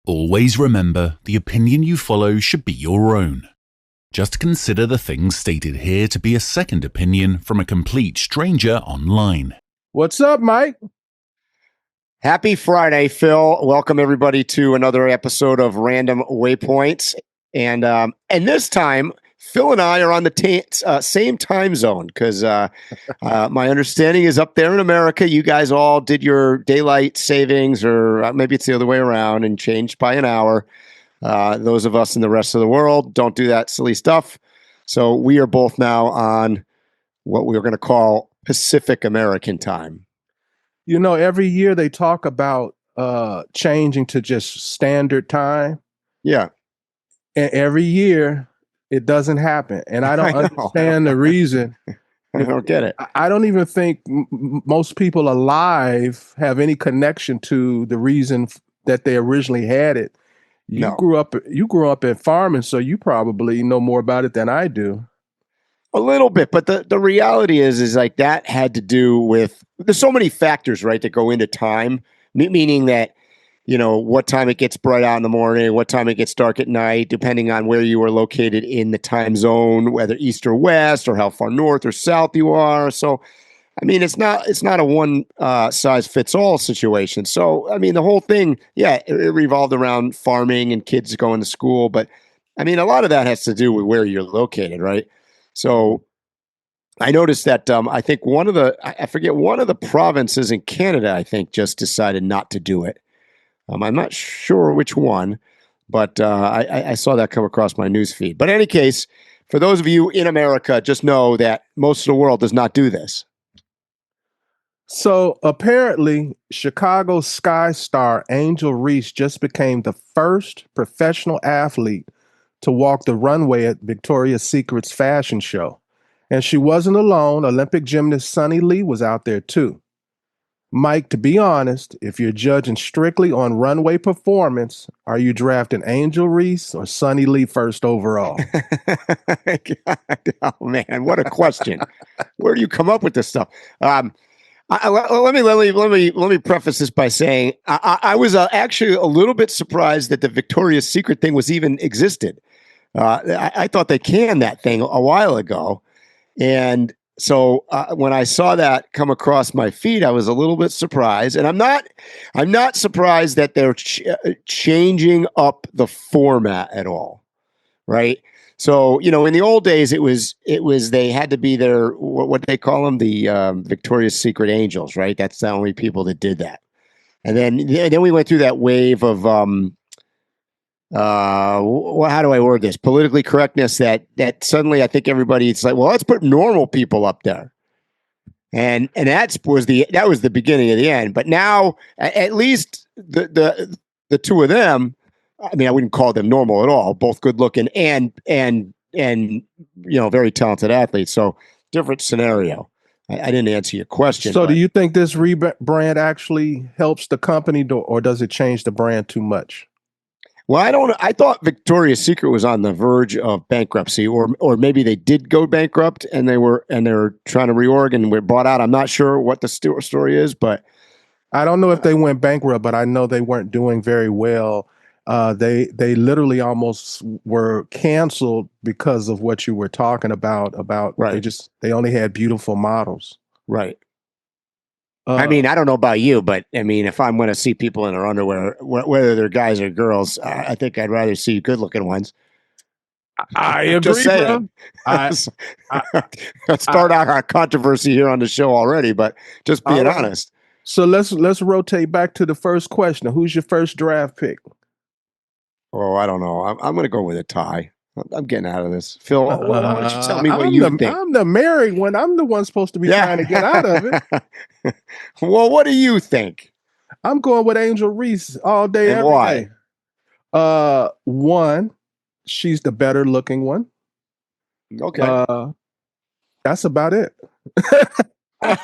Always remember, the opinion you follow should be your own. Just consider the things stated here to be a second opinion from a complete stranger online. What's up, Mike? Happy Friday, Phil. Welcome everybody to another episode of Random Waypoints. And this time, Phil and I are on the same time zone because my understanding is up there in America, you guys all did your daylight savings, or maybe it's the other way around and changed by an hour. Those of us in the rest of the world don't do that silly stuff. So we are both now on what we're going to call Pacific American time. You know, every year they talk about changing to just standard time. Yeah. And every year it doesn't happen. And I don't understand the reason. I don't get it. I don't even think most people alive have any connection to the reason that they originally had it. You grew up in farming, so you probably know more about it than I do. A little bit, but the reality is like that had to do with, there's so many factors, right, that go into time, meaning that, you know, what time it gets bright out in the morning, what time it gets dark at night, depending on where you are located in the time zone, whether east or west, or how far north or south you are. So, I mean, it's not a one size fits all situation. So, I mean, the whole thing, yeah, it revolved around farming and kids going to school. But I mean, a lot of that has to do with where you're located, right? So I noticed that I think one of the provinces in Canada, I think, just decided not to do it. I'm not sure which one, but I saw that come across my news feed. But in any case, for those of you in America, just know that most of the world does not do this. So apparently, Chicago Sky star Angel Reese just became the first professional athlete to walk the runway at Victoria's Secret's fashion show. And she wasn't alone. Olympic gymnast Sunny Lee was out there too. Mike, to be honest, if you're judging strictly on runway performance, are you drafting Angel Reese or Sunny Lee first overall? Oh man, what a question! Where do you come up with this stuff? Let me preface this by saying I was actually a little bit surprised that the Victoria's Secret thing was even existed. I thought they canned that thing a while ago, and so when I saw that come across my feed, I was a little bit surprised. And I'm not surprised that they're changing up the format at all, right? So, you know, in the old days, it was they had to be their what they call them, the Victoria's Secret Angels, right? That's the only people that did that. And then we went through that wave of how do I word this? Politically correctness that suddenly I think everybody's like, well, let's put normal people up there. And that was the beginning of the end. But now at least the two of them, I mean, I wouldn't call them normal at all, both good looking and you know, very talented athletes. So different scenario. I didn't answer your question. So do you think this rebrand actually helps the company or does it change the brand too much? Well, I thought Victoria's Secret was on the verge of bankruptcy, or maybe they did go bankrupt and they were trying to reorg and were bought out. I'm not sure what the story is, but I don't know if they went bankrupt, but I know they weren't doing very well. They literally almost were canceled because of what you were talking about right. They only had beautiful models. Right. I mean, I don't know about you, but I mean, if I'm going to see people in their underwear, whether they're guys or girls, I think I'd rather see good-looking ones. I agree, just saying. Let's start out our controversy here on the show already, but just being honest. So let's rotate back to the first question. Who's your first draft pick? Oh, I don't know. I'm going to go with a tie. I'm getting out of this. Phil, why don't you tell me what you think? I'm the married one. I'm the one supposed to be trying to get out of it. Well, what do you think? I'm going with Angel Reese all day, and every why? day. One, she's the better looking one. Okay. That's about it. Well,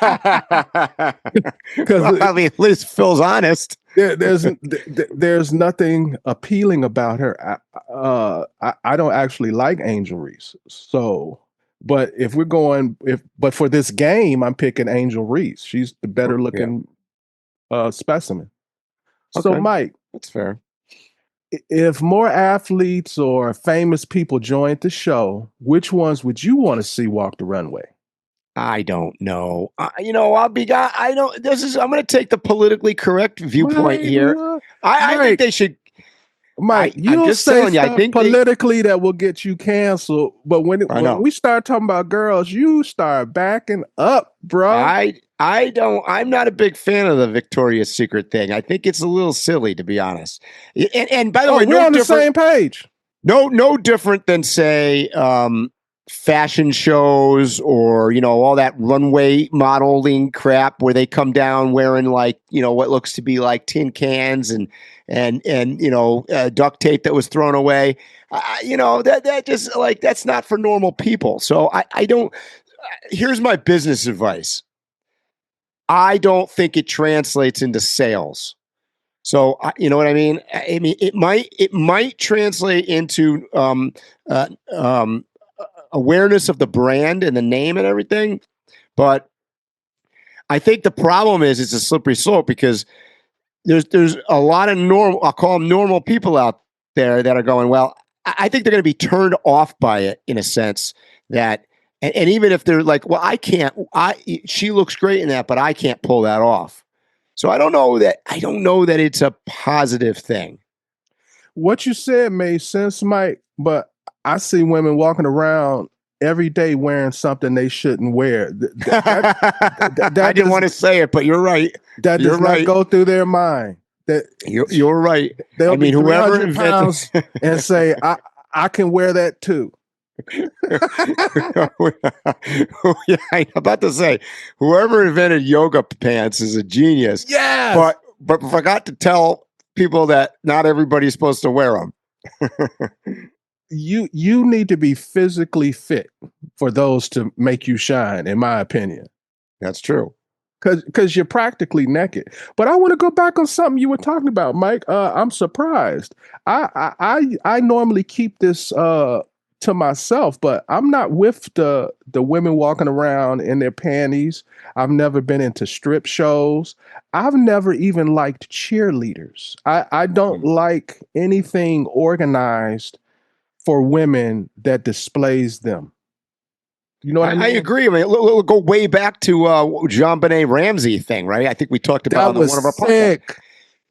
I mean, at least Phil's honest. There's nothing appealing about her. I don't actually like Angel Reese. So, but if we're going, but for this game, I'm picking Angel Reese. She's the better looking specimen. Okay. So, Mike, that's fair. If more athletes or famous people joined the show, which ones would you want to see walk the runway? I don't know. I don't. I'm going to take the politically correct viewpoint Mike, here. I think they should. Mike, I'm you'll just say telling you. I stuff think politically that will get you canceled, but when I know. we start talking about girls, you start backing up, bro. I don't. I'm not a big fan of the Victoria's Secret thing. I think it's a little silly, to be honest. And by the way, we're on the same page. No different than say fashion shows or all that runway modeling crap where they come down wearing like what looks to be like tin cans and duct tape that was thrown away. That just like that's not for normal people. So I don't. Here's my business advice. I don't think it translates into sales. So you know what I mean? I mean, it might translate into awareness of the brand and the name and everything, but I think the problem is it's a slippery slope because there's a lot of I'll call them normal people out there that are going, well, I think they're going to be turned off by it in a sense that, and even if they're like, well, she looks great in that, but I can't pull that off. So I don't know that it's a positive thing. What you said made sense, Mike, but I see women walking around every day wearing something they shouldn't wear. I didn't want to say it, but you're right. That does not go through their mind. That you're right. They'll be whoever pounds and say, I can wear that too. Yeah, I'm about to say, whoever invented yoga pants is a genius. Yes, but forgot to tell people that not everybody's supposed to wear them. You need to be physically fit for those to make you shine, in my opinion. That's true. Because you're practically naked. But I want to go back on something you were talking about, Mike. I'm surprised. I normally keep this to myself, but I'm not with the women walking around in their panties. I've never been into strip shows. I've never even liked cheerleaders. I don't like anything organized for women that displays them. You know what I mean? I agree. I mean, we'll go way back to JonBenet Ramsey thing, right? I think we talked about it on one of our podcasts.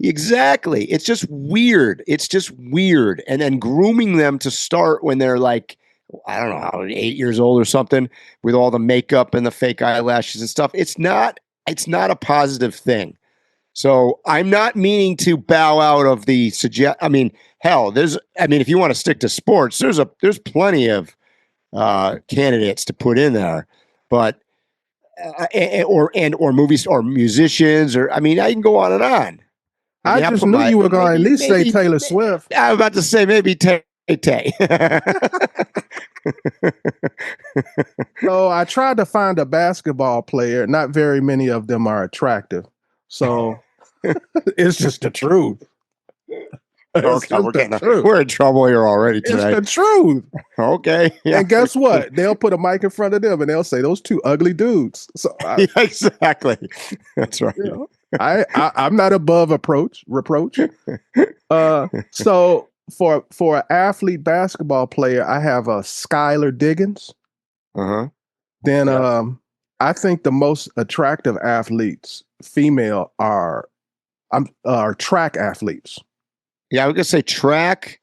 Exactly. It's just weird. And then grooming them to start when they're like, I don't know, 8 years old or something, with all the makeup and the fake eyelashes and stuff. It's not a positive thing. So I'm not meaning to bow out of the suggest. I mean, hell, if you want to stick to sports, there's plenty of candidates to put in there, but or movies or musicians, or I mean, I can go on and on. I just knew you were going to at least say Taylor Swift. I was about to say maybe Tay. So I tried to find a basketball player. Not very many of them are attractive. So it's just the truth. Okay, we're in trouble here already today. It's the truth. Okay. Yeah. And guess what? They'll put a mic in front of them and they'll say, those two ugly dudes. So yeah, exactly. That's right. You know, I'm not above reproach. So for an athlete basketball player, I have a Skylar Diggins. Uh-huh. Then I think the most attractive athletes, female, are track athletes. Yeah, I was gonna say track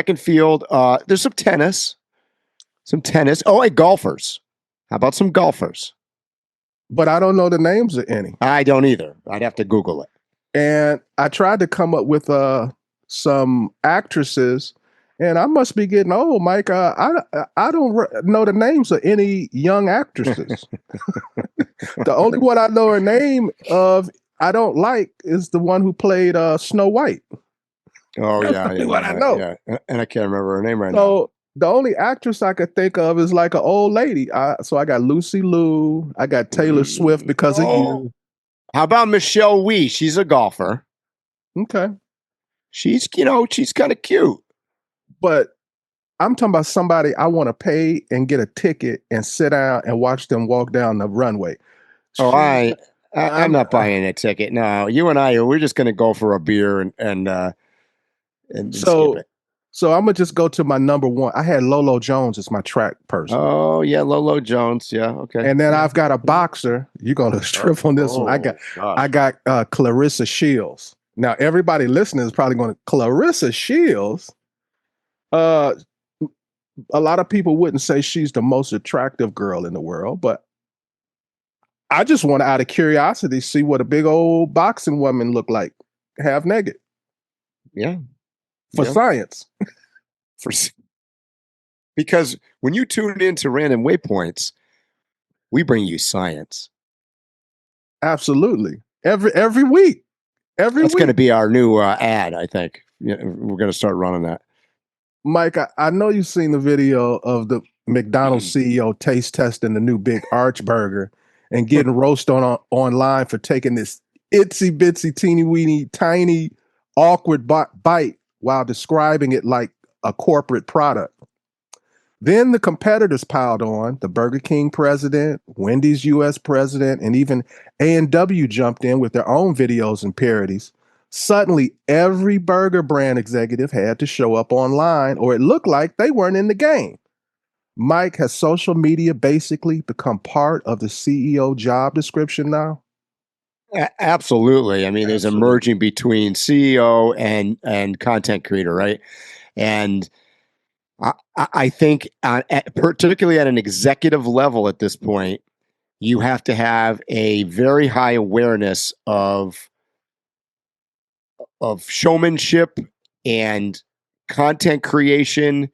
and field. There's some tennis. Oh, and golfers. How about some golfers? But I don't know the names of any. I don't either. I'd have to Google it. And I tried to come up with some actresses, and I must be getting old, Mike. I don't know the names of any young actresses. The only one I know her name of I don't like is the one who played Snow White. Oh, that's what I know. Yeah. And I can't remember her name right now. So the only actress I could think of is like an old lady. So I got Lucy Liu. I got Taylor Swift because of you. How about Michelle Wee? She's a golfer. Okay. She's kind of cute. But I'm talking about somebody I want to pay and get a ticket and sit down and watch them walk down the runway. Oh, I'm not buying a ticket. No, you and we're just going to go for a beer and and skip So it. so I'm gonna just go to my number one. I had Lolo Jones as my track person. Oh yeah, Lolo Jones. Yeah, okay. And then I've got a boxer. You're gonna trip on this one. I got Clarissa Shields. Now everybody listening is probably going to Clarissa Shields. Uh, a lot of people wouldn't say she's the most attractive girl in the world, but I just want out of curiosity see what a big old boxing woman look like, half naked. Yeah, for science. Because when you tune into Random Waypoints, we bring you science. Absolutely. Every week. That's going to be our new ad, I think. Yeah, we're going to start running that. Mike, I know you've seen the video of the McDonald's CEO taste testing the new Big Arch Burger and getting roasted online for taking this itsy bitsy teeny weeny tiny awkward bite while describing it like a corporate product. Then the competitors piled on. The Burger King president, Wendy's US president, and even A&W jumped in with their own videos and parodies. Suddenly, every burger brand executive had to show up online, or it looked like they weren't in the game. Mike, has social media basically become part of the CEO job description now? Absolutely. I mean, there's a merging between CEO and content creator, right? And I think, particularly at an executive level at this point, you have to have a very high awareness of showmanship and content creation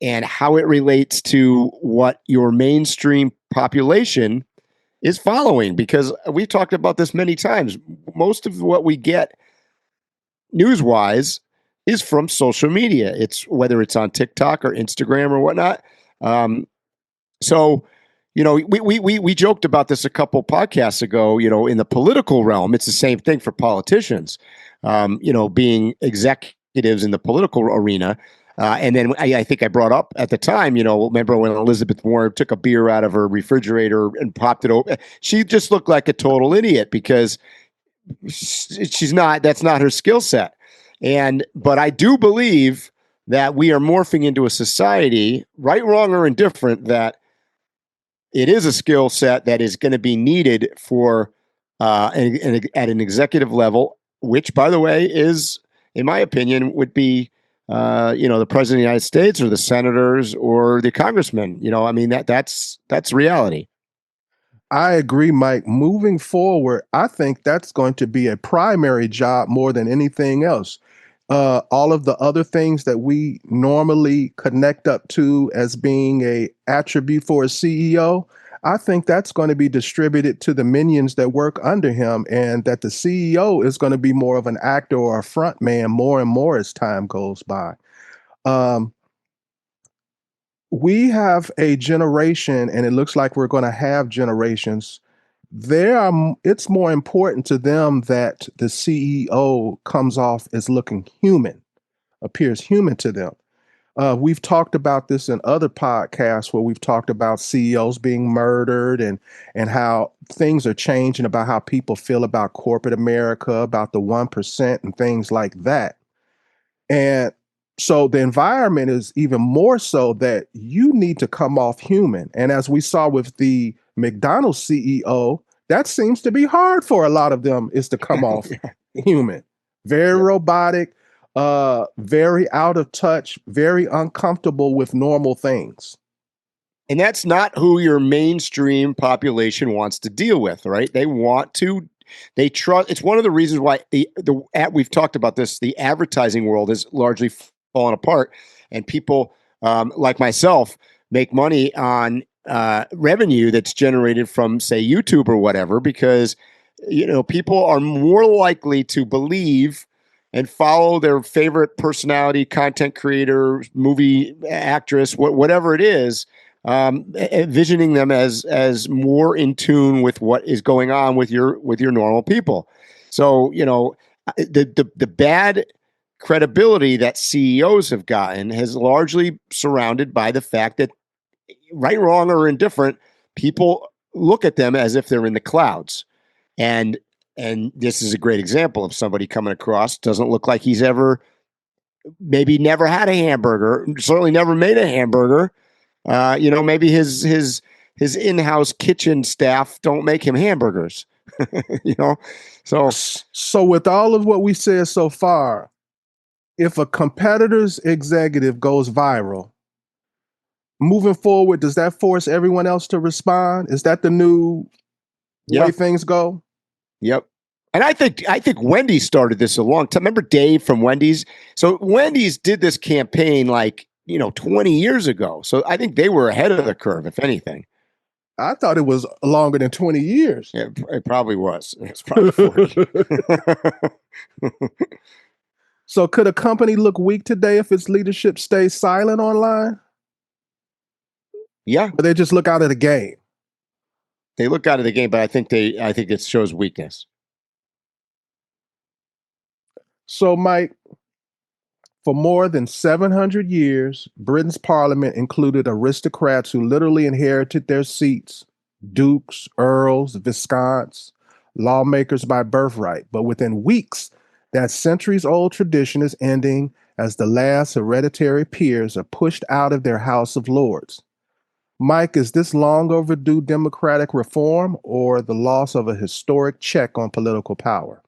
and how it relates to what your mainstream population is following. Because we've talked about this many times. Most of what we get news-wise is from social media. It's whether it's on TikTok or Instagram or whatnot. So, you know, we joked about this a couple podcasts ago. You know, in the political realm, it's the same thing for politicians. You know, being executives in the political arena. And then I think I brought up at the time, you know, remember when Elizabeth Warren took a beer out of her refrigerator and popped it open? She just looked like a total idiot because that's not her skill set. But I do believe that we are morphing into a society, right, wrong, or indifferent, that it is a skill set that is going to be needed for at an executive level, which, by the way, is, in my opinion, would be you know, the president of the United States or the senators or the congressmen. You know, I mean, that's reality. I agree, Mike. Moving forward, I think that's going to be a primary job more than anything else. All of the other things that we normally connect up to as being a attribute for a CEO, I think that's going to be distributed to the minions that work under him, and that the CEO is going to be more of an actor or a front man more and more as time goes by. We have a generation, and it looks like we're going to have generations. It's more important to them that the CEO comes off as looking human, appears human to them. We've talked about this in other podcasts where we've talked about CEOs being murdered and how things are changing about how people feel about corporate America, about the 1% and things like that. And so the environment is even more so that you need to come off human. And as we saw with the McDonald's CEO, that seems to be hard for a lot of them, is to come off human. Very robotic, very out of touch, very uncomfortable with normal things. And that's not who your mainstream population wants to deal with, right? They trust. It's one of the reasons why we've talked about this. The advertising world has largely fallen apart, and people like myself make money on revenue that's generated from, say, YouTube or whatever, because, you know, people are more likely to believe and follow their favorite personality, content creator, movie actress, whatever it is, envisioning them as more in tune with what is going on with your normal people. So, you know, the bad credibility that CEOs have gotten has largely surrounded by the fact that, right, wrong, or indifferent, people look at them as if they're in the clouds. And this is a great example of somebody coming across, doesn't look like he's ever maybe never had a hamburger, certainly never made a hamburger. Maybe his in-house kitchen staff don't make him hamburgers. So with all of what we said so far, if a competitor's executive goes viral, moving forward, does that force everyone else to respond? Is that the new way things go? Yep. And I think Wendy's started this a long time. Remember Dave from Wendy's? So Wendy's did this campaign 20 years ago. So I think they were ahead of the curve, if anything. I thought it was longer than 20 years. Yeah, it probably was. It's probably 40. So could a company look weak today if its leadership stays silent online? Yeah. Or they just look out of the game? They look out of the game, but I think it shows weakness. So, Mike, for more than 700 years, Britain's parliament included aristocrats who literally inherited their seats, dukes, earls, viscounts, lawmakers by birthright. But within weeks, that centuries-old tradition is ending as the last hereditary peers are pushed out of their House of Lords. Mike, is this long overdue democratic reform or the loss of a historic check on political power?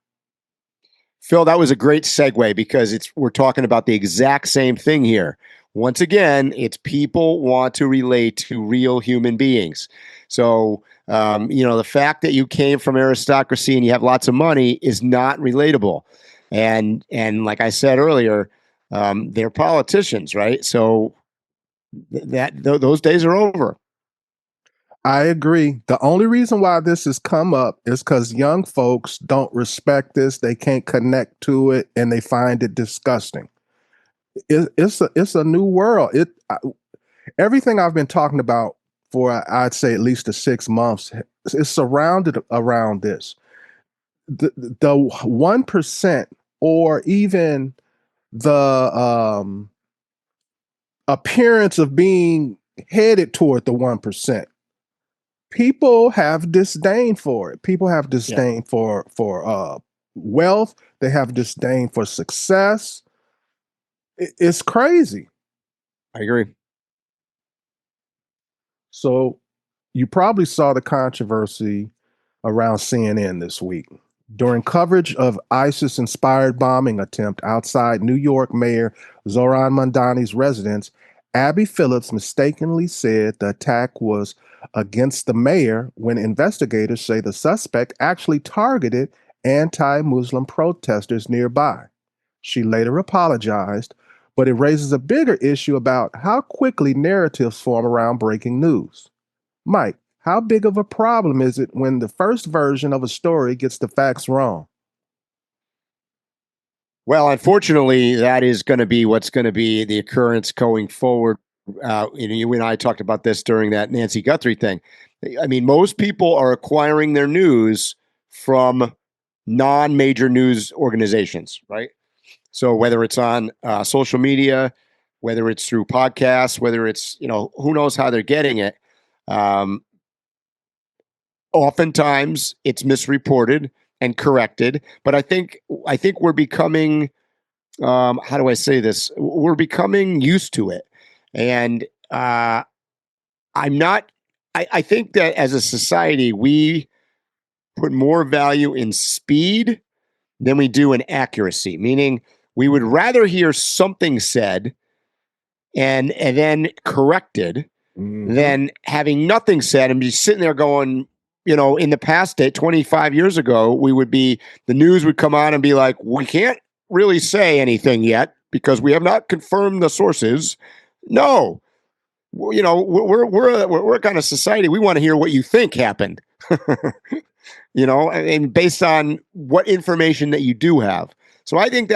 Phil, that was a great segue because we're talking about the exact same thing here. Once again, it's people want to relate to real human beings. So, the fact that you came from aristocracy and you have lots of money is not relatable. And like I said earlier, they're politicians, right? So those days are over. I agree. The only reason why this has come up is because young folks don't respect this. They can't connect to it, and they find it disgusting. It's a new world. Everything I've been talking about for, I'd say, at least 6 months is surrounded around this. The 1% or even the appearance of being headed toward the 1%. People have disdain for it. People have disdain for wealth. They have disdain for success. It's crazy. I agree. So you probably saw the controversy around CNN this week. During coverage of ISIS-inspired bombing attempt outside New York Mayor Zohran Mamdani's residence, Abby Phillips mistakenly said the attack was against the mayor when investigators say the suspect actually targeted anti-Muslim protesters nearby. She later apologized, but it raises a bigger issue about how quickly narratives form around breaking news. Mike, how big of a problem is it when the first version of a story gets the facts wrong? Well, unfortunately, that is going to be what's going to be the occurrence going forward. You and I talked about this during that Nancy Guthrie thing. I mean, most people are acquiring their news from non-major news organizations, right? So whether it's on social media, whether it's through podcasts, whether it's, who knows how they're getting it. Oftentimes it's misreported and corrected, but I think we're becoming, how do I say this? We're becoming used to it. And I think that as a society, we put more value in speed than we do in accuracy, meaning we would rather hear something said and then corrected than having nothing said and be sitting there going, in the past, 25 years ago, the news would come on and be like, we can't really say anything yet because we have not confirmed the sources. No, we're a kind of society. We want to hear what you think happened, and based on what information that you do have. So I think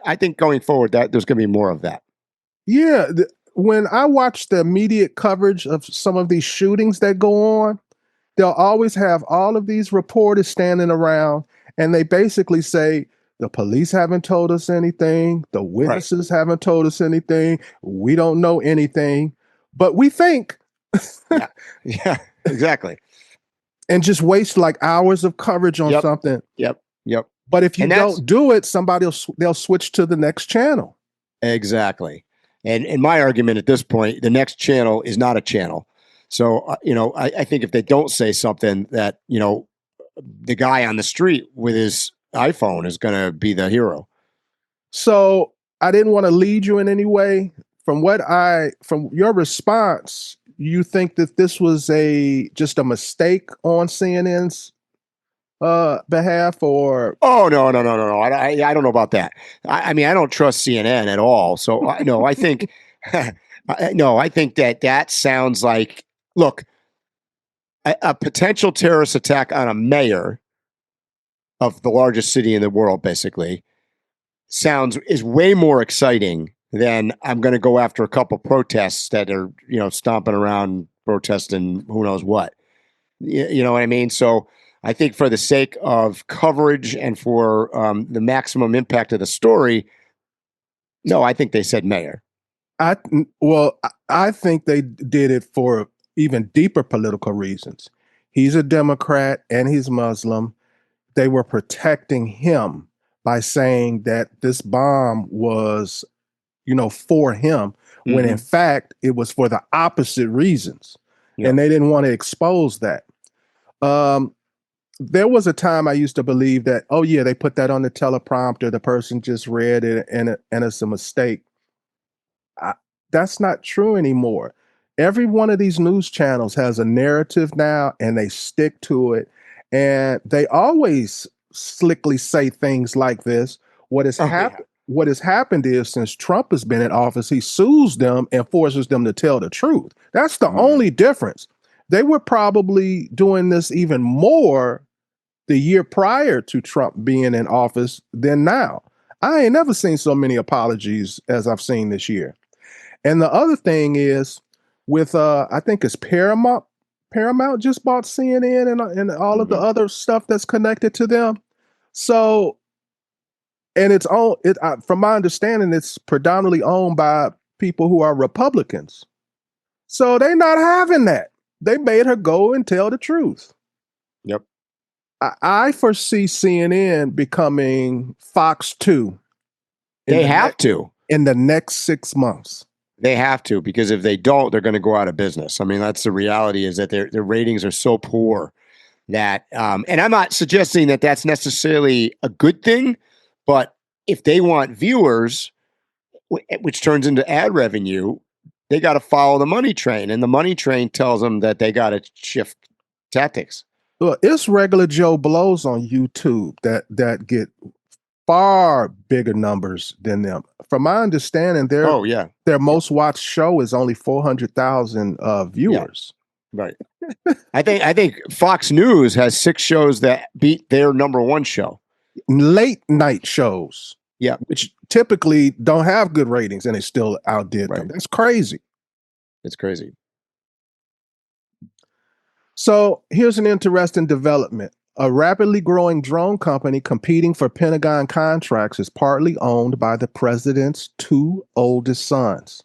I think going forward that there's going to be more of that. Yeah. When I watch the immediate coverage of some of these shootings that go on, they'll always have all of these reporters standing around and they basically say, the police haven't told us anything. The witnesses haven't told us anything. We don't know anything, but we think. Yeah, exactly. And just waste like hours of coverage on something. Yep. But if you don't do it, they'll switch to the next channel. Exactly. And my argument at this point, the next channel is not a channel. So, I think if they don't say something that, the guy on the street with his iPhone is going to be the hero. So I didn't want to lead you in any way. From your response, you think that this was just a mistake on CNN's behalf, or No. I don't know about that. I mean, I don't trust CNN at all. So no, I think I think that sounds like, look, a potential terrorist attack on a mayor of the largest city in the world, basically, is way more exciting than I'm going to go after a couple protests that are, stomping around protesting who knows what. You know what I mean? So I think for the sake of coverage and for the maximum impact of the story, no, I think they said mayor. I think they did it for even deeper political reasons. He's a Democrat and he's Muslim. They were protecting him by saying that this bomb was, for him, when in fact it was for the opposite reasons. Yep. And they didn't want to expose that. There was a time I used to believe that, oh yeah, they put that on the teleprompter, the person just read it, and it's a mistake. That's not true anymore. Every one of these news channels has a narrative now, and they stick to it. And they always slickly say things like this. What has happened is, since Trump has been in office, he sues them and forces them to tell the truth. That's the only difference. They were probably doing this even more the year prior to Trump being in office than now. I ain't never seen so many apologies as I've seen this year. And the other thing is, with I think it's Paramount. Paramount just bought CNN and all of the other stuff that's connected to them. So, and it's owned. From my understanding, it's predominantly owned by people who are Republicans. So they're not having that. They made her go and tell the truth. Yep. I foresee CNN becoming Fox 2. They have to in the next 6 months. They have to, because if they don't, they're going to go out of business. I mean, that's the reality, is that their ratings are so poor that, and I'm not suggesting that that's necessarily a good thing, but if they want viewers, which turns into ad revenue, they got to follow the money train, and the money train tells them that they got to shift tactics. Well, it's regular Joe Blows on YouTube that get far bigger numbers than them. From my understanding, their most watched show is only 400,000 viewers. Yeah. Right. I think Fox News has 6 shows that beat their number 1 show. Late night shows. Yeah. Which typically don't have good ratings, and they still outdid them. That's crazy. It's crazy. So here's an interesting development. A rapidly growing drone company competing for Pentagon contracts is partly owned by the president's 2 oldest sons.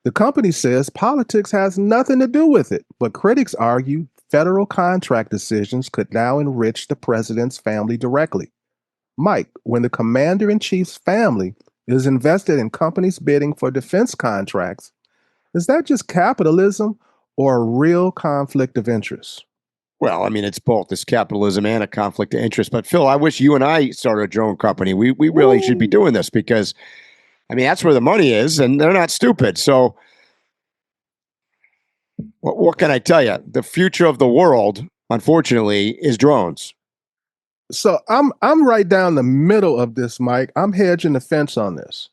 The company says politics has nothing to do with it, but critics argue federal contract decisions could now enrich the president's family directly. Mike, when the commander-in-chief's family is invested in companies bidding for defense contracts, is that just capitalism or a real conflict of interest? Well, I mean, it's both. It's capitalism and a conflict of interest. But Phil, I wish you and I started a drone company. We really should be doing this, because, I mean, that's where the money is, and they're not stupid. So what can I tell you? The future of the world, unfortunately, is drones. So I'm right down the middle of this, Mike. I'm hedging the fence on this.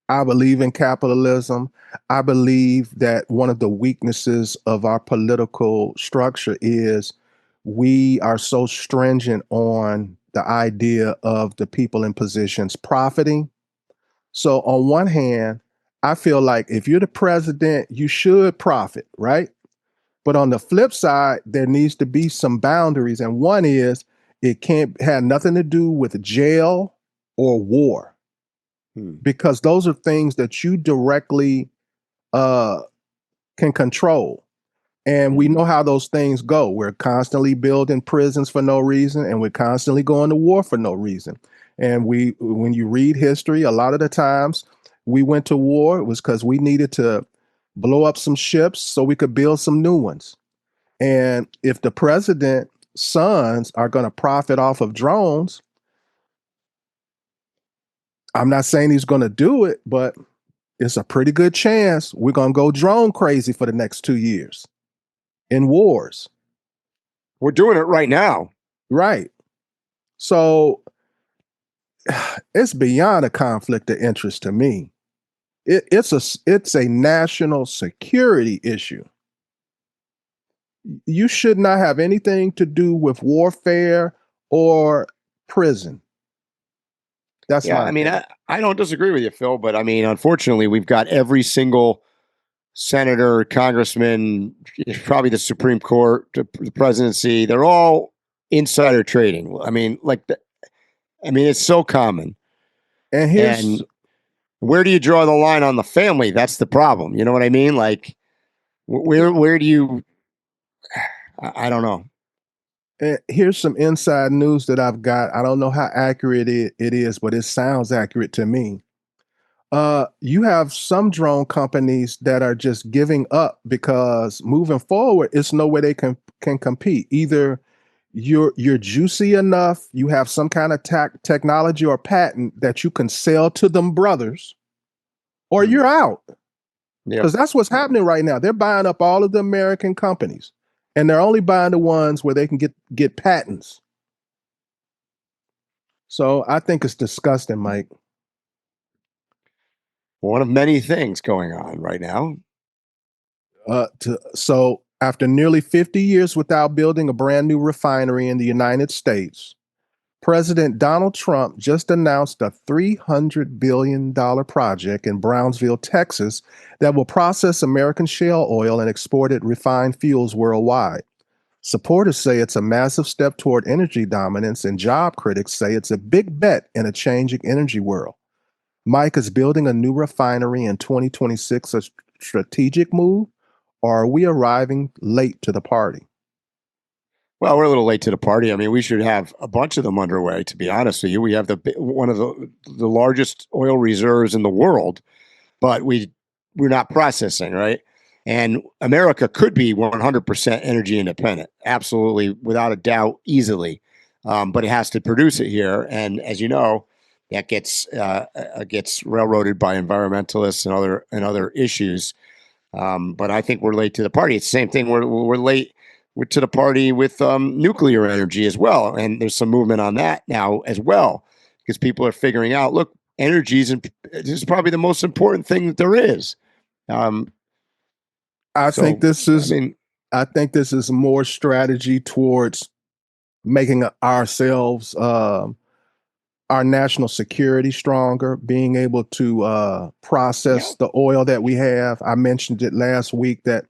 I believe in capitalism. I believe that one of the weaknesses of our political structure is we are so stringent on the idea of the people in positions profiting. So on one hand, I feel like if you're the president, you should profit, right? But on the flip side, there needs to be some boundaries. And one is, it can't have nothing to do with jail or war. Because those are things that you directly can control. And we know how those things go. We're constantly building prisons for no reason, and we're constantly going to war for no reason. And when you read history, a lot of the times we went to war, it was because we needed to blow up some ships so we could build some new ones. And if the president's sons are going to profit off of drones, I'm not saying he's going to do it, but it's a pretty good chance we're going to go drone crazy for the next 2 years in wars. We're doing it right now. Right. So it's beyond a conflict of interest to me. It's a national security issue. You should not have anything to do with warfare or prison. That's I mean, I don't disagree with you, Phil, but I mean, unfortunately, we've got every single senator, congressman, probably the Supreme Court, the presidency, they're all insider trading. I mean, it's so common. And where do you draw the line on the family? That's the problem. You know what I mean? Like, where do you? I don't know. Here's some inside news that I've got. I don't know how accurate it is, but it sounds accurate to me. You have some drone companies that are just giving up because moving forward, it's no way they can compete. Either you're juicy enough, you have some kind of technology or patent that you can sell to them brothers, or you're out. Because that's what's happening right now. They're buying up all of the American companies, and they're only buying the ones where they can get patents. So I think it's disgusting, Mike. One of many things going on right now. So after nearly 50 years without building a brand new refinery in the United States, President Donald Trump just announced a $300 billion project in Brownsville, Texas, that will process American shale oil and export it refined fuels worldwide. Supporters say it's a massive step toward energy dominance, and job critics say it's a big bet in a changing energy world. Mike, is building a new refinery in 2026 a strategic move, or are we arriving late to the party? Well, we're a little late to the party. I mean, we should have a bunch of them underway, to be honest with you. We have one of the largest oil reserves in the world, but we're not processing, right? And America could be 100% energy independent, absolutely, without a doubt, easily. But it has to produce it here. And as you know, that gets railroaded by environmentalists and other issues. But I think we're late to the party. It's the same thing. We're late. We're to the party with nuclear energy as well, and there's some movement on that now as well, because people are figuring out, look, energy is probably the most important thing that there is. I think this is more strategy towards making ourselves our national security stronger, being able to process the oil that we have. I mentioned it last week that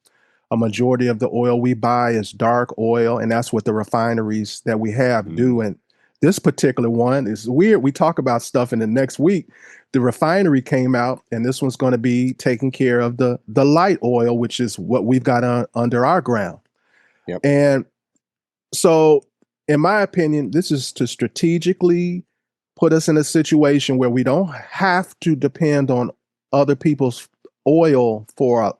a majority of the oil we buy is dark oil, and that's what the refineries that we have do. And this particular one is weird. We talk about stuff, and the next week, the refinery came out, and this one's going to be taking care of the light oil, which is what we've got under our ground. Yep. And so, in my opinion, this is to strategically put us in a situation where we don't have to depend on other people's oil for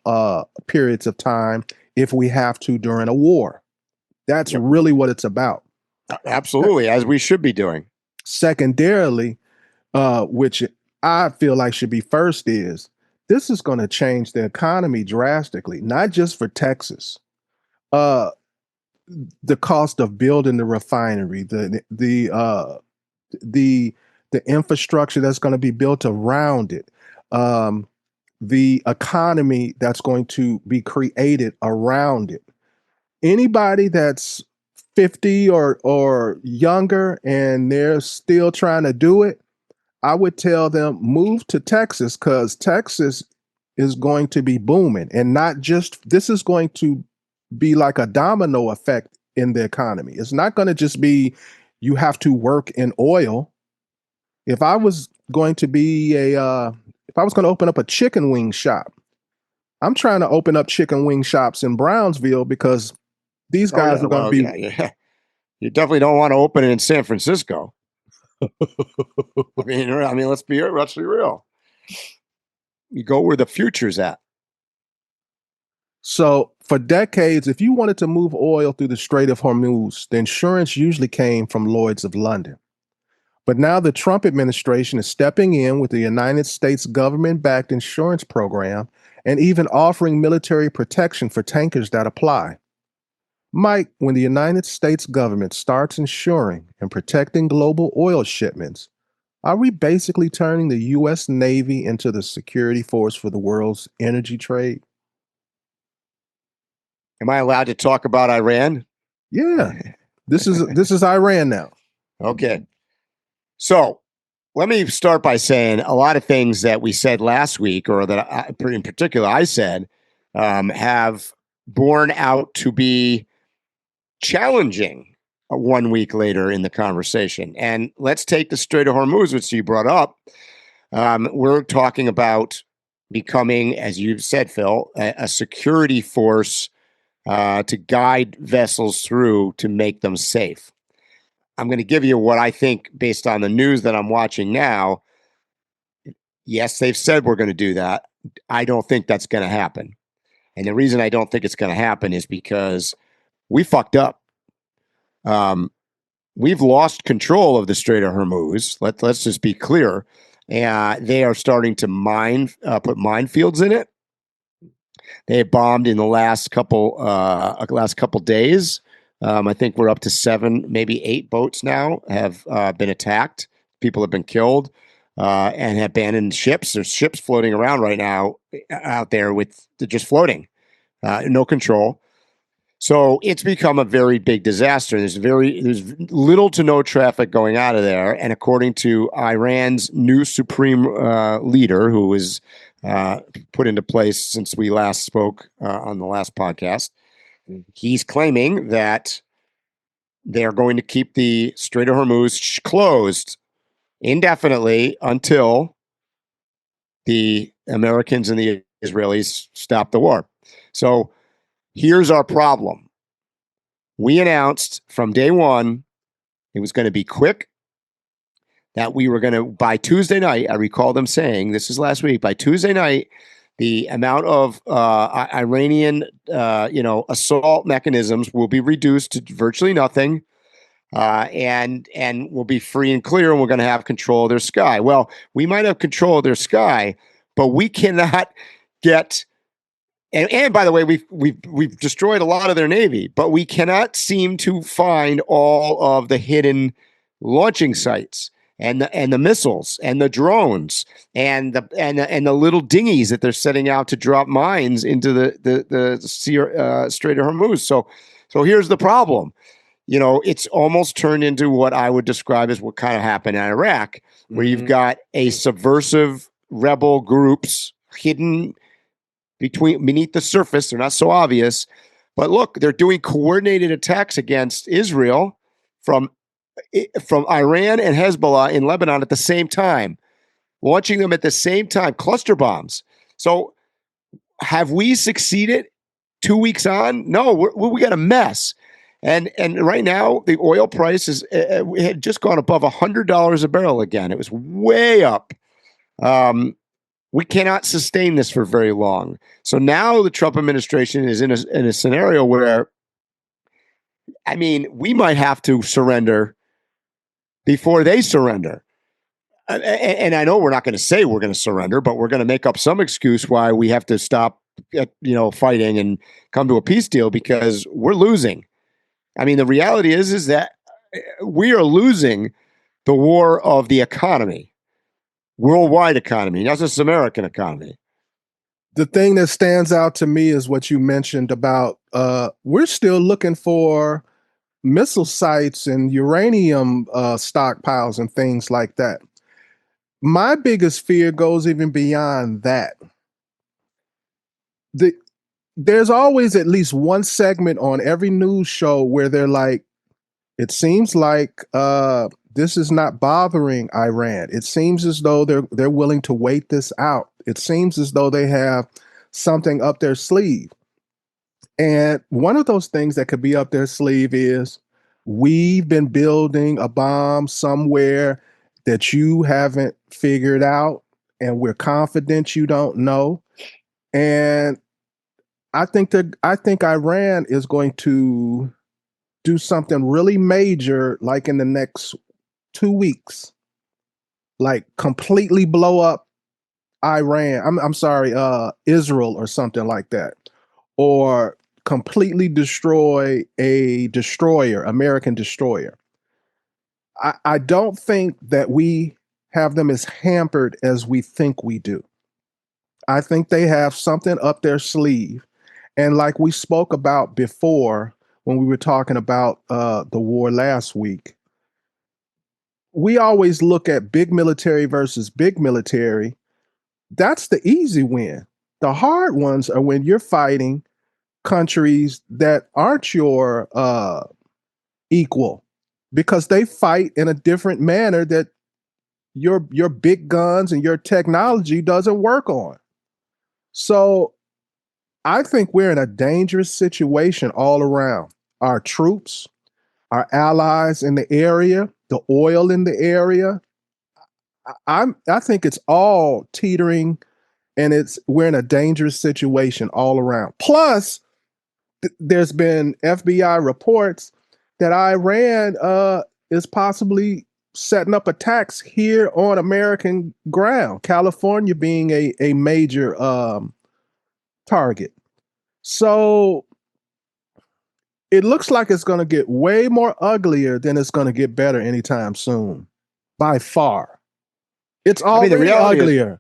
periods of time if we have to during a war. That's really what it's about. Absolutely, as we should be doing. Secondarily, which I feel like should be first, is this is going to change the economy drastically, not just for Texas. The cost of building the refinery, the infrastructure that's going to be built around it, the economy that's going to be created around it. Anybody that's 50 or younger and they're still trying to do it, I would tell them move to Texas, because Texas is going to be booming. And not just, this is going to be like a domino effect in the economy. It's not going to just be you have to work in oil. If I was going to open up a chicken wing shop, I'm trying to open up chicken wing shops in Brownsville, because these guys are going to be. Yeah. You definitely don't want to open it in San Francisco. I mean, let's be real. You go where the future's at. So for decades, if you wanted to move oil through the Strait of Hormuz, the insurance usually came from Lloyd's of London. But now the Trump administration is stepping in with the United States government-backed insurance program and even offering military protection for tankers that apply. Mike, when the United States government starts insuring and protecting global oil shipments, are we basically turning the U.S. Navy into the security force for the world's energy trade? Am I allowed to talk about Iran? Yeah, this is Iran now. Okay. So let me start by saying a lot of things that we said last week, or that in particular I said, have borne out to be challenging 1 week later in the conversation. And let's take the Strait of Hormuz, which you brought up. We're talking about becoming, as you said, Phil, a security force to guide vessels through to make them safe. I'm going to give you what I think based on the news that I'm watching now. Yes, they've said we're going to do that. I don't think that's going to happen. And the reason I don't think it's going to happen is because we fucked up. We've lost control of the Strait of Hormuz. Let's just be clear. They are starting to put minefields in it. They bombed in the last couple days. I think we're up to 7, maybe 8 boats now have been attacked. People have been killed and have abandoned ships. There's ships floating around right now out there they're just floating, no control. So it's become a very big disaster. There's little to no traffic going out of there. And according to Iran's new supreme leader, who was put into place since we last spoke on the last podcast, he's claiming that they're going to keep the Strait of Hormuz closed indefinitely until the Americans and the Israelis stop the war. So here's our problem. We announced from day one it was going to be quick, that we were going to, by Tuesday night, I recall them saying, this is last week, by Tuesday night, the amount of Iranian, assault mechanisms will be reduced to virtually nothing, and will be free and clear, and we're going to have control of their sky. Well, we might have control of their sky, but we cannot get. And by the way, we've destroyed a lot of their navy, but we cannot seem to find all of the hidden launching sites and the missiles and the drones and the little dinghies that they're setting out to drop mines into the Strait of Hormuz. So here's the problem. It's almost turned into what I would describe as what kind of happened in Iraq, where you've got a subversive rebel groups hidden beneath the surface. They're not so obvious, but look, they're doing coordinated attacks against Israel from Iran and Hezbollah in Lebanon at the same time, launching them at the same time, cluster bombs. So have we succeeded 2 weeks on? No, we got a mess. And right now, the oil price had just gone above $100 a barrel again. It was way up. We cannot sustain this for very long. So now the Trump administration is in a scenario where, we might have to surrender before they surrender. And I know we're not going to say we're going to surrender, but we're going to make up some excuse why we have to stop, fighting and come to a peace deal, because we're losing. The reality is that we are losing the war of the economy. Worldwide economy, not just American economy. The thing that stands out to me is what you mentioned about we're still looking for missile sites and uranium stockpiles and things like that. My biggest fear goes even beyond that. There's always at least one segment on every news show where they're like, it seems like this is not bothering Iran. It seems as though they're willing to wait this out. It seems as though they have something up their sleeve. And one of those things that could be up their sleeve is, we've been building a bomb somewhere that you haven't figured out, and we're confident you don't know. And I think Iran is going to do something really major, like in the next 2 weeks, like completely blow up Iran. I'm sorry, Israel or something like that, or completely destroy a destroyer, American destroyer. I don't think that we have them as hampered as we think we do. I think they have something up their sleeve. And like we spoke about before when we were talking about the war last week, we always look at big military versus big military. That's the easy win. The hard ones are when you're fighting countries that aren't your equal, because they fight in a different manner that your big guns and your technology doesn't work on. So I think we're in a dangerous situation all around. Our troops, our allies in the area, the oil in the area. I think it's all teetering, and we're in a dangerous situation all around. Plus, there's been FBI reports that Iran is possibly setting up attacks here on American ground, California being a major target. So it looks like it's going to get way more uglier than it's going to get better anytime soon, by far. It's already uglier.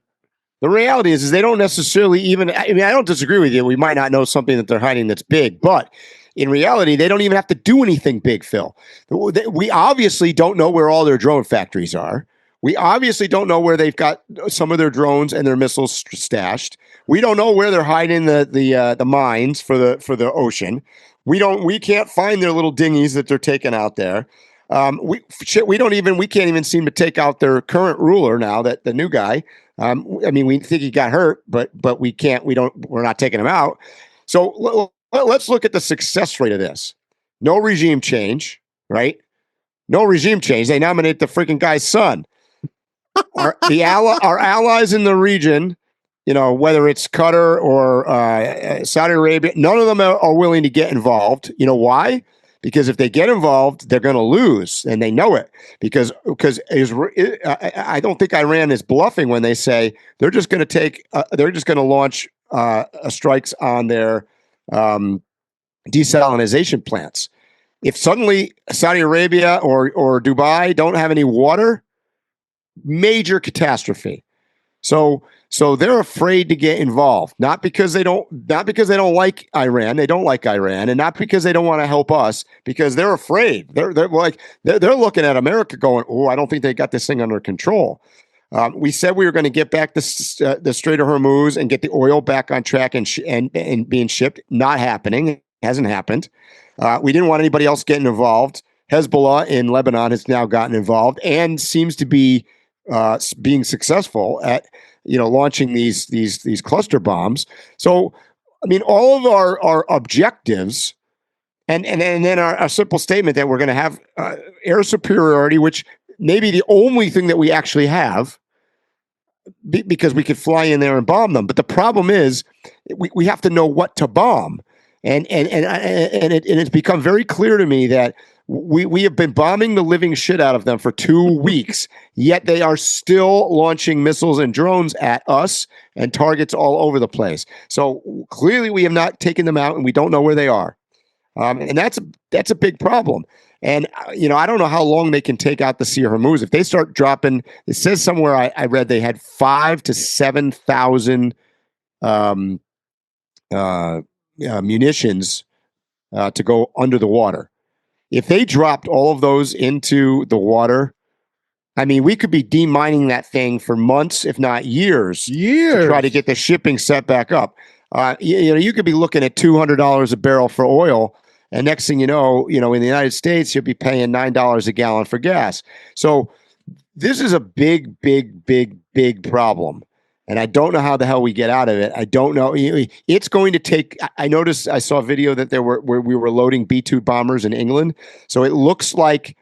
The reality is they don't necessarily even, I don't disagree with you. We might not know something that they're hiding that's big, but in reality, they don't even have to do anything big, Phil. We obviously don't know where all their drone factories are. We obviously don't know where they've got some of their drones and their missiles stashed. We don't know where they're hiding the mines for the ocean. We can't find their little dinghies that they're taking out there. We can't even seem to take out their current ruler now, that the new guy. We think he got hurt, but we're not taking him out. So let's look at the success rate of this. No regime change, right? No regime change. They nominate the freaking guy's son. Our allies in the region, whether it's Qatar or Saudi Arabia, none of them are willing to get involved. You know why? Because if they get involved, they're going to lose, and they know it. Because I don't think Iran is bluffing when they say they're just going to launch strikes on their desalinization plants. If suddenly Saudi Arabia or Dubai don't have any water, major catastrophe. So they're afraid to get involved, not because they don't like Iran. They don't like Iran, and not because they don't want to help us, because they're afraid. They're looking at America going, "Oh, I don't think they got this thing under control." We said we were going to get back the Strait of Hormuz and get the oil back on track and being shipped. Not happening. It hasn't happened. We didn't want anybody else getting involved. Hezbollah in Lebanon has now gotten involved and seems to be being successful at launching these cluster bombs. So, all of our objectives, and then our simple statement that we're going to have air superiority, which may be the only thing that we actually have, because we could fly in there and bomb them. But the problem is, we have to know what to bomb, and it's become very clear to me that we have been bombing the living shit out of them for 2 weeks, yet they are still launching missiles and drones at us and targets all over the place. So clearly we have not taken them out, and we don't know where they are. And that's a big problem. And, I don't know how long they can take out the Sea of Hormuz. If they start dropping, it says somewhere I read they had 5,000 to 7,000 munitions to go under the water. If they dropped all of those into the water, we could be demining that thing for months, if not years, to try to get the shipping set back up. You could be looking at $200 a barrel for oil, and next thing you know, in the United States, you'll be paying $9 a gallon for gas. So this is a big, big, big, big problem. And I don't know how the hell we get out of it. I don't know. It's going to take. I noticed. I saw a video that we were loading B-2 bombers in England. So it looks like,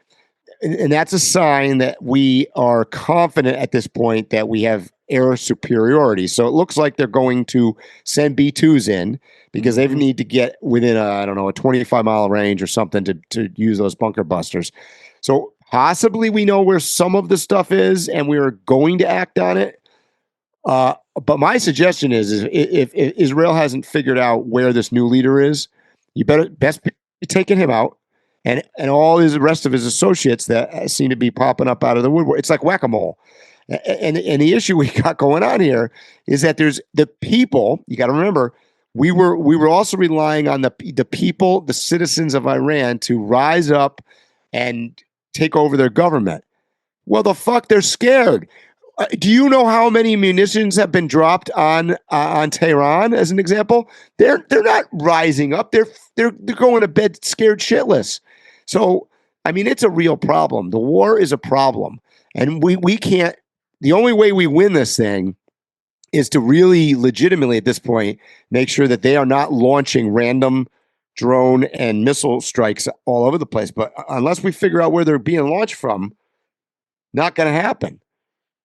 and that's a sign that we are confident at this point that we have air superiority. So it looks like they're going to send B-2s in because they need to get within a 25-mile range or something to use those bunker busters. So possibly we know where some of the stuff is and we are going to act on it. But my suggestion is if Israel hasn't figured out where this new leader is, you best be taking him out and all the rest of his associates that seem to be popping up out of the woodwork. It's like whack-a-mole. And the issue we got going on here is that there's the people. You got to remember, we were also relying on the people, the citizens of Iran, to rise up and take over their government. Well, the fuck, they're scared. Do you know how many munitions have been dropped on Tehran, as an example? They're not rising up. They're going to bed scared shitless. So, I mean, it's a real problem. The war is a problem, and we can't. The only way we win this thing is to really legitimately, at this point, make sure that they are not launching random drone and missile strikes all over the place. But unless we figure out where they're being launched from, not going to happen.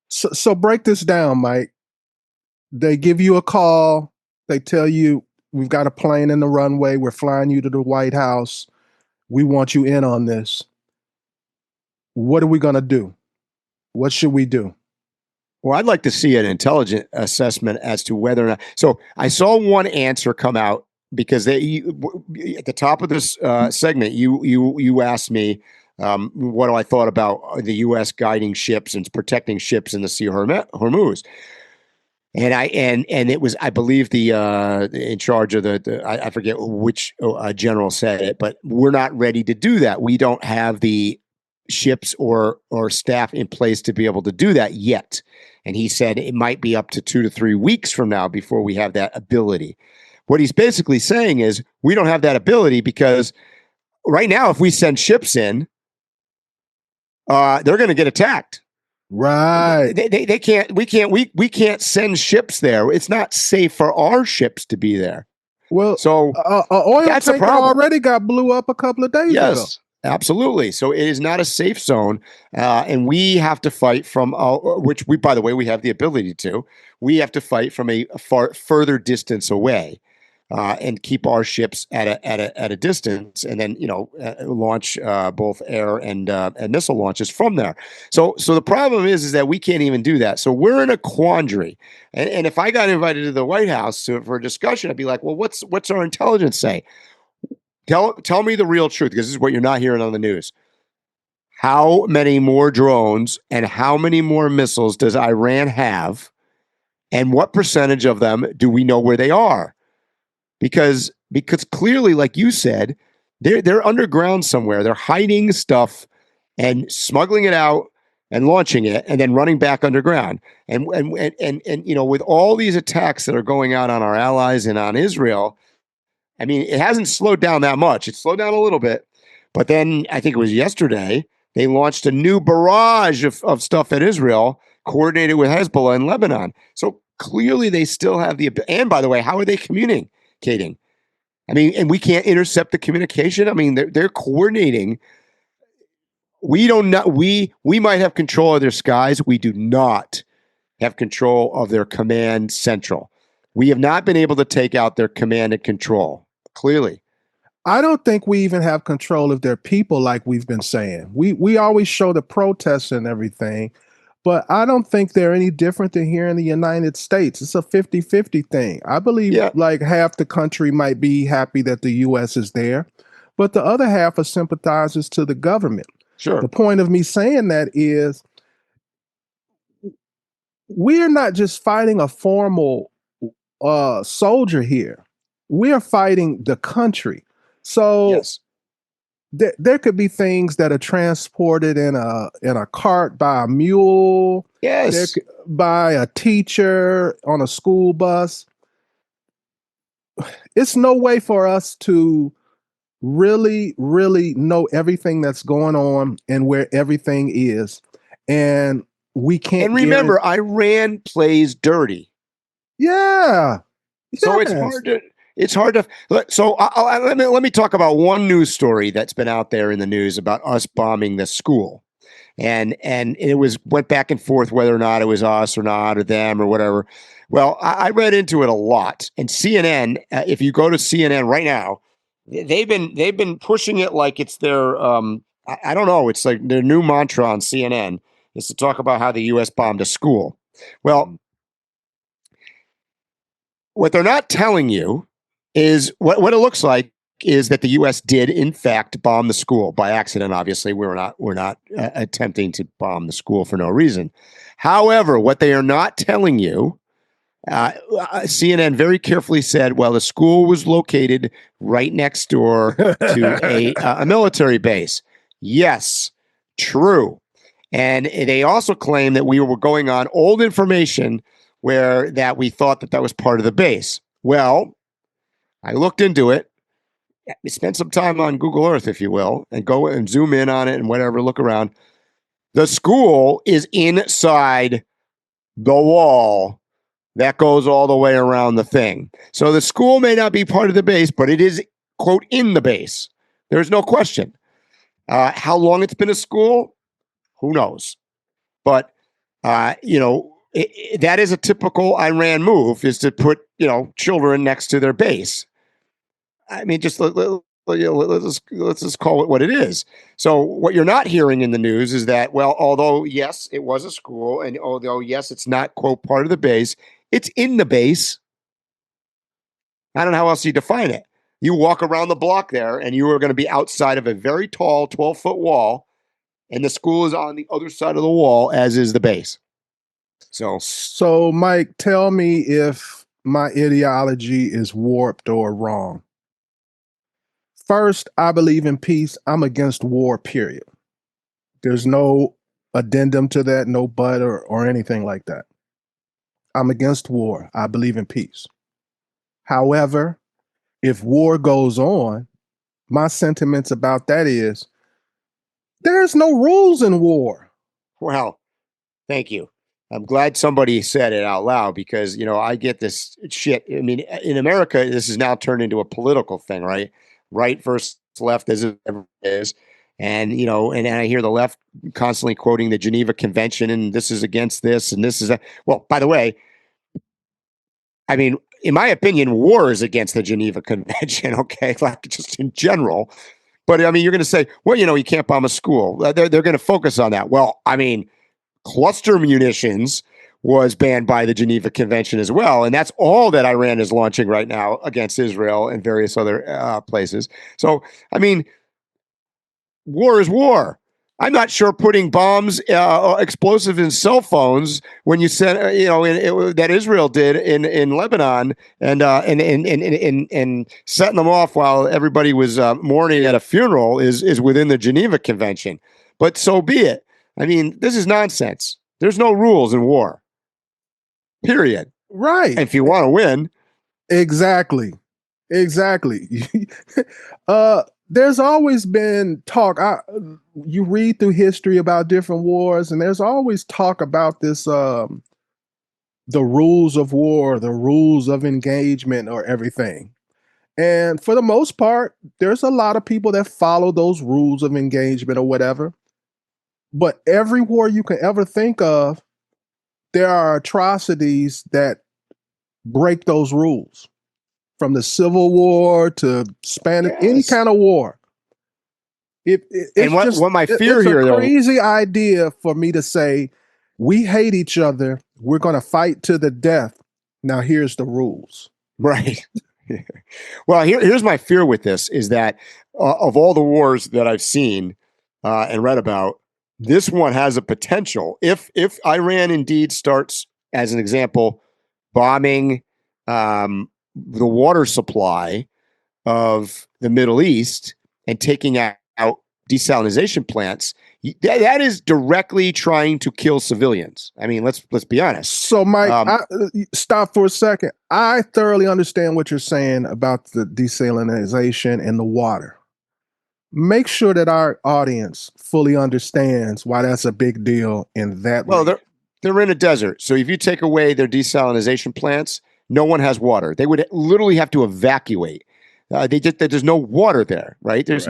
So break this down, Mike. They give you a call. They tell you, we've got a plane in the runway. We're flying you to the White House. We want you in on this. What are we going to do? What should we do? Well, I'd like to see an intelligent assessment as to whether or not. So I saw one answer come out because at the top of this segment, you asked me what I thought about the U.S. guiding ships and protecting ships in the Sea of Hormuz. And it was, I believe, the in charge of I forget which general said it, but we're not ready to do that. We don't have the ships or staff in place to be able to do that yet. And he said it might be up to 2 to 3 weeks from now before we have that ability. What he's basically saying is we don't have that ability because right now, if we send ships in, they're going to get attacked. Right. They can't. We can't send ships there. It's not safe for our ships to be there. Well, so oil tanker already got blew up a couple of days ago. Yes, absolutely. So it is not a safe zone, and we have to fight from which we, by the way, we have the ability to. We have to fight from a far further distance away. And keep our ships at a distance, and then launch both air and missile launches from there. So the problem is that we can't even do that. So we're in a quandary. And if I got invited to the White House for a discussion, I'd be like, well, what's our intelligence say? Tell me the real truth, because this is what you're not hearing on the news. How many more drones and how many more missiles does Iran have, and what percentage of them do we know where they are? Because clearly, like you said, they're underground somewhere. They're hiding stuff and smuggling it out and launching it and then running back underground. And with all these attacks that are going out on our allies and on Israel, I mean, it hasn't slowed down that much. It slowed down a little bit, but then I think it was yesterday they launched a new barrage of stuff at Israel, coordinated with Hezbollah in Lebanon. So clearly, they still have the. And by the way, how are they communicating? I mean, and we can't intercept the communication. I mean, they're coordinating. We don't know. We might have control of their skies. We do not have control of their command central. We have not been able to take out their command and control. Clearly, I don't think we even have control of their people, like we've been saying. We always show the protests and everything, but I don't think they're any different than here in the United States. It's a 50-50 thing. I believe like half the country might be happy that the U.S. is there, but the other half are sympathizers to the government. Sure. The point of me saying that is we're not just fighting a formal soldier here. We're fighting the country. So yes. There could be things that are transported in a cart by a mule. Yes. By a teacher on a school bus. It's no way for us to really, really know everything that's going on and where everything is. And we can't. And remember, Iran plays dirty. Yeah. So it's hard to. So let me talk about one news story that's been out there in the news about us bombing the school. and it went back and forth whether or not it was us or not or them or whatever. Well, I read into it a lot, and CNN. If you go to CNN right now, they've been pushing it like it's their I don't know. It's like their new mantra on CNN is to talk about how the U.S. bombed a school. Well, what they're not telling you is what it looks like is that the U.S. did in fact bomb the school by accident. Obviously, we're not attempting to bomb the school for no reason. However, what they are not telling you, CNN very carefully said, well, the school was located right next door to a military base. Yes, true. And they also claim that we were going on old information where that we thought that was part of the base. Well, I looked into it. Spend some time on Google Earth, if you will, and go and zoom in on it and whatever, look around. The school is inside the wall that goes all the way around the thing. So the school may not be part of the base, but it is, quote, in the base. There's no question. How long it's been a school, who knows? But, that is a typical Iran move, is to put, children next to their base. I mean, just let's just call it what it is. So what you're not hearing in the news is that, well, although, yes, it was a school, and although, yes, it's not, quote, part of the base, it's in the base. I don't know how else you define it. You walk around the block there, and you are going to be outside of a very tall 12-foot wall, and the school is on the other side of the wall, as is the base. So Mike, tell me if my ideology is warped or wrong. First, I believe in peace. I'm against war, period. There's no addendum to that, no but or anything like that. I'm against war. I believe in peace. However, if war goes on, my sentiments about that is there's no rules in war. Well, thank you. I'm glad somebody said it out loud because, I get this shit. I mean, in America, this is now turned into a political thing, right? Right versus left, as it ever is. And, and I hear the left constantly quoting the Geneva Convention, and this is against this, and this is that. Well, by the way, I mean, in my opinion, war is against the Geneva Convention, okay? Like, just in general. But, I mean, you're going to say, well, you can't bomb a school. They're going to focus on that. Well, I mean, cluster munitions was banned by the Geneva Convention as well. And that's all that Iran is launching right now against Israel and various other places. So, I mean, war is war. I'm not sure putting bombs, explosive in cell phones when you sent, that Israel did in Lebanon and setting them off while everybody was mourning at a funeral is within the Geneva Convention. But so be it. I mean, this is nonsense. There's no rules in war. Period. Right. And if you want to win. Exactly. There's always been talk. You read through history about different wars, and there's always talk about this, the rules of war, the rules of engagement or everything. And for the most part, there's a lot of people that follow those rules of engagement or whatever. But every war you can ever think of, there are atrocities that break those rules. From the Civil War to Spanish, any kind of war. What my fear here, it's a crazy idea for me to say, we hate each other. We're going to fight to the death. Now here's the rules. Right. Well, here's my fear with this is that of all the wars that I've seen and read about, this one has a potential. If Iran indeed starts, as an example, bombing the water supply of the Middle East and taking out desalination plants, that is directly trying to kill civilians. I mean, let's be honest. So, Mike, stop for a second. I thoroughly understand what you're saying about the desalination and the water. Make sure that our audience fully understands why that's a big deal in that way. Well, they're in a desert. So if you take away their desalination plants, no one has water. They would literally have to evacuate. There's no water there, right? There's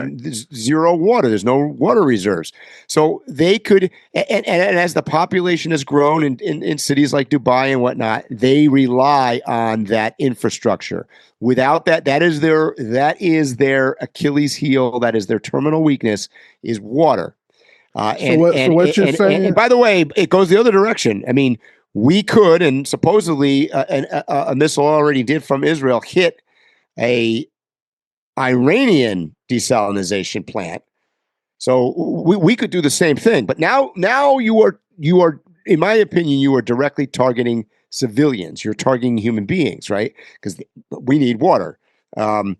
zero water. There's no water reserves. So they could, and as the population has grown in cities like Dubai and whatnot, they rely on that infrastructure. Without that, that is their Achilles heel. That is their terminal weakness, is water. So what you're saying? And by the way, it goes the other direction. I mean, we could, and supposedly a missile already did from Israel hit a Iranian desalinization plant. So we could do the same thing. But now you are, in my opinion, you are directly targeting civilians. You're targeting human beings, right? Because we need water. And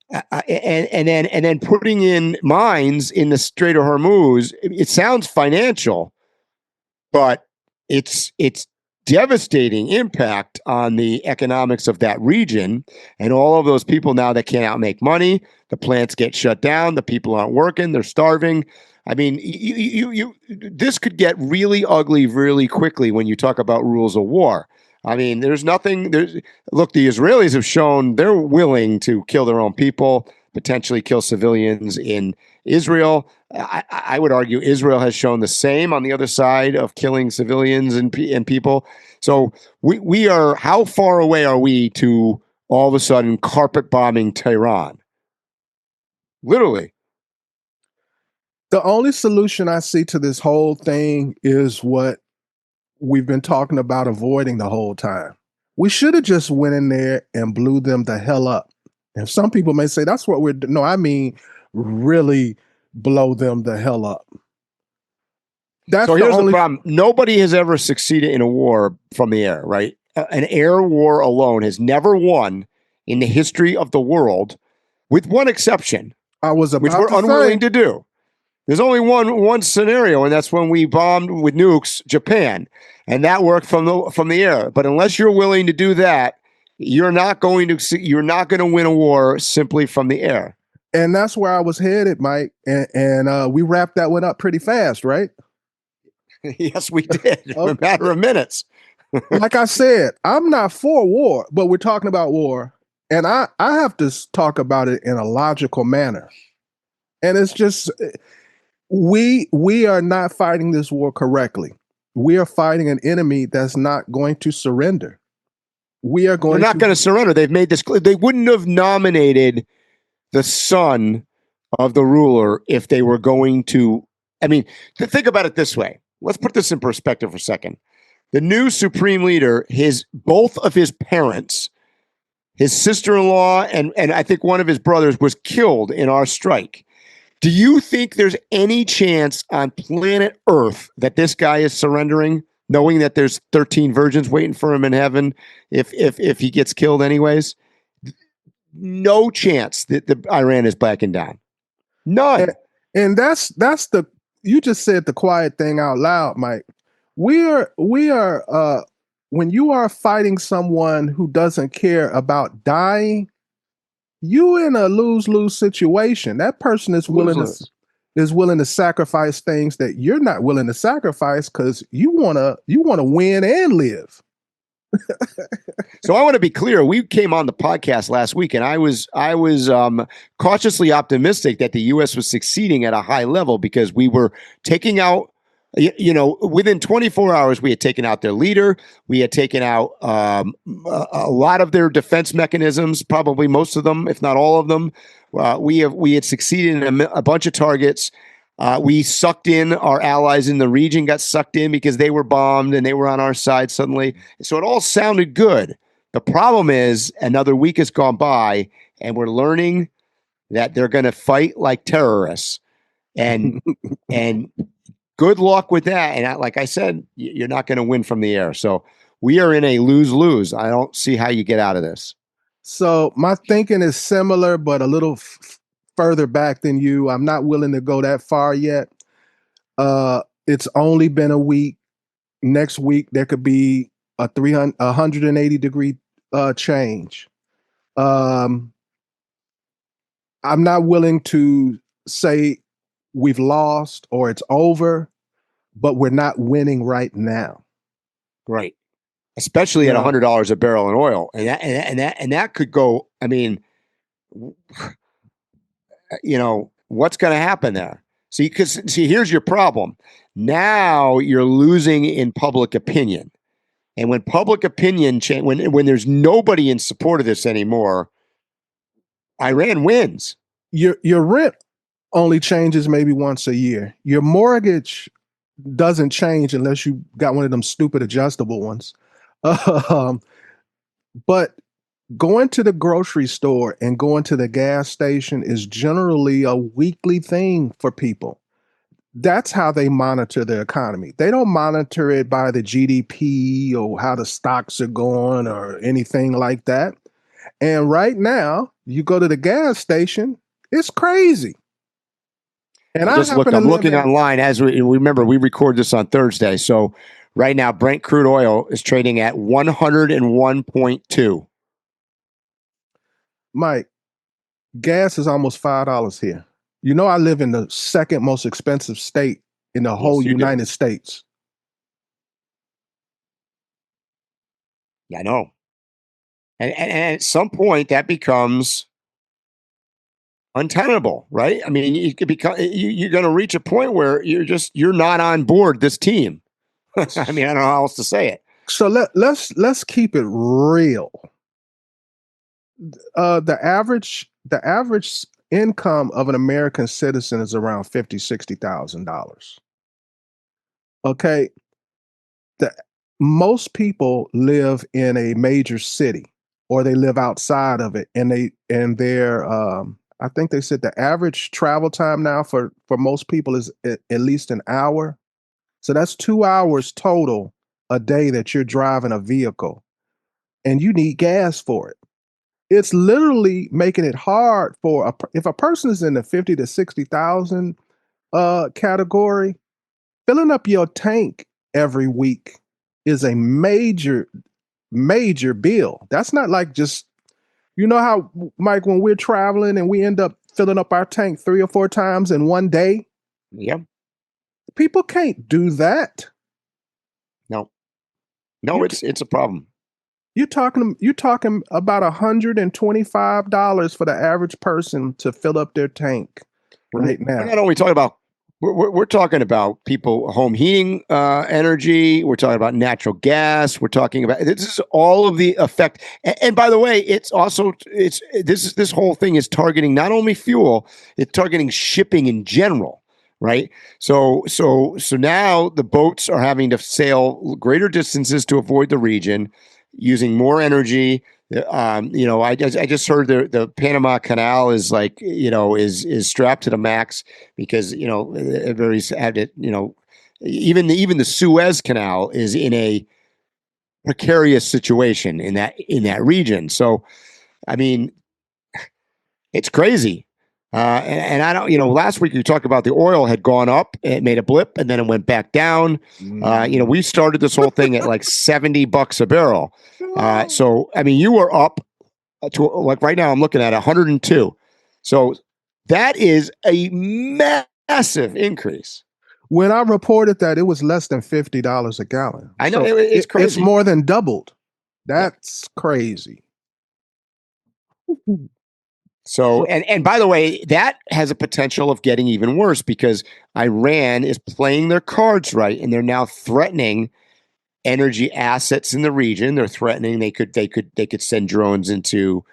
then putting in mines in the Strait of Hormuz, it sounds financial, but it's devastating impact on the economics of that region, and all of those people now that can't out make money. The plants get shut down. The people aren't working. They're starving. I mean, this could get really ugly really quickly when you talk about rules of war. I mean, look, the Israelis have shown they're willing to kill their own people, potentially kill civilians in Israel. I would argue Israel has shown the same on the other side of killing civilians and people. So we are, how far away are we to all of a sudden carpet bombing Tehran? Literally. The only solution I see to this whole thing is what we've been talking about avoiding the whole time. We should have just went in there and blew them the hell up. And some people may say that's what no, I mean really blow them the hell up. So here's the problem. Nobody has ever succeeded in a war from the air, right? An air war alone has never won in the history of the world, with one exception, which we're unwilling to do. There's only one scenario, and that's when we bombed with nukes Japan, and that worked from the air. But unless you're willing to do that, you're not going to win a war simply from the air. And that's where I was headed, Mike. And we wrapped that one up pretty fast, right? Yes, we did. In a matter of minutes. Like I said, I'm not for war, but we're talking about war, and I have to talk about it in a logical manner. And it's just, we are not fighting this war correctly. We are fighting an enemy that's not going to surrender. They're not going to surrender. They've made this clear. They wouldn't have nominated the son of the ruler if they were going to. I mean, think about it this way. Let's put this in perspective for a second. The new supreme leader, both of his parents, his sister-in-law, and I think one of his brothers was killed in our strike. Do you think there's any chance on planet Earth that this guy is surrendering, knowing that there's 13 virgins waiting for him in heaven if he gets killed anyways? No chance that Iran is backing down. None. And that's you just said the quiet thing out loud, Mike. We are when you are fighting someone who doesn't care about dying, you in a lose-lose situation. That person is willing to sacrifice things that you're not willing to sacrifice because you wanna win and live. So I want to be clear. We came on the podcast last week, and I was cautiously optimistic that the U.S. was succeeding at a high level because we were taking out. Within 24 hours, we had taken out their leader. We had taken out a lot of their defense mechanisms, probably most of them, if not all of them. We had succeeded in a bunch of targets. We sucked in our allies in the region, got sucked in because they were bombed and they were on our side suddenly. So it all sounded good. The problem is another week has gone by and we're learning that they're going to fight like terrorists. And good luck with that. And like I said, you're not going to win from the air. So we are in a lose-lose. I don't see how you get out of this. So my thinking is similar, but a little further back than you. I'm not willing to go that far yet. It's only been a week. Next week, there could be a 180-degree change. I'm not willing to say we've lost or it's over, but we're not winning right now. Right. Especially at $100 a barrel in oil. And that could go, I mean, what's going to happen there? See, here's your problem. Now you're losing in public opinion. And when public opinion when there's nobody in support of this anymore, Iran wins. Your rent only changes maybe once a year. Your mortgage doesn't change unless you got one of them stupid adjustable ones. But going to the grocery store and going to the gas station is generally a weekly thing for people. That's how they monitor the economy. They don't monitor it by the GDP or how the stocks are going or anything like that. And right now, you go to the gas station, it's crazy. And I'm looking online as we remember, we record this on Thursday. So right now, Brent crude oil is trading at 101.2. Mike, gas is almost $5 here. You know, I live in the second most expensive state in the whole United States. Yeah, I know. And at some point that becomes untenable, right? I mean, you could become you're going to reach a point where you're not on board this team. I mean, I don't know how else to say it. So let's keep it real. The average income of an American citizen is around $50,000-$60,000. Okay, most people live in a major city or they live outside of it, and they're I think they said the average travel time now for most people is at least an hour. So that's 2 hours total a day that you're driving a vehicle, and you need gas for it. It's literally making it hard for if a person is in the 50 to 60,000 category, filling up your tank every week is a major bill. That's not like just, you know how, Mike, when we're traveling and we end up filling up our tank 3 or 4 times in one day? Yep. People can't do that. No, it's a problem. You're talking about $125 for the average person to fill up their tank right now. We're not only talking about we're talking about people home heating energy. We're talking about natural gas. We're talking about this is all of the effect. And by the way, this whole thing is targeting not only fuel, it's targeting shipping in general. Right. So now the boats are having to sail greater distances to avoid the region, using more energy. I just heard the Panama Canal is is strapped to the max because everybody's had it. Even the Suez Canal is in a precarious situation in that region. So, I mean, it's crazy. And I don't, last week you talked about the oil had gone up, it made a blip, and then it went back down. We started this whole thing at like $70 a barrel. So, I mean, you were up to like right now I'm looking at 102. So that is a massive increase. When I reported that, it was less than $50 a gallon. I know, so it's crazy. It's more than doubled. That's crazy. So, and by the way, that has a potential of getting even worse because Iran is playing their cards right, and they're now threatening energy assets in the region. They're threatening they could send drones into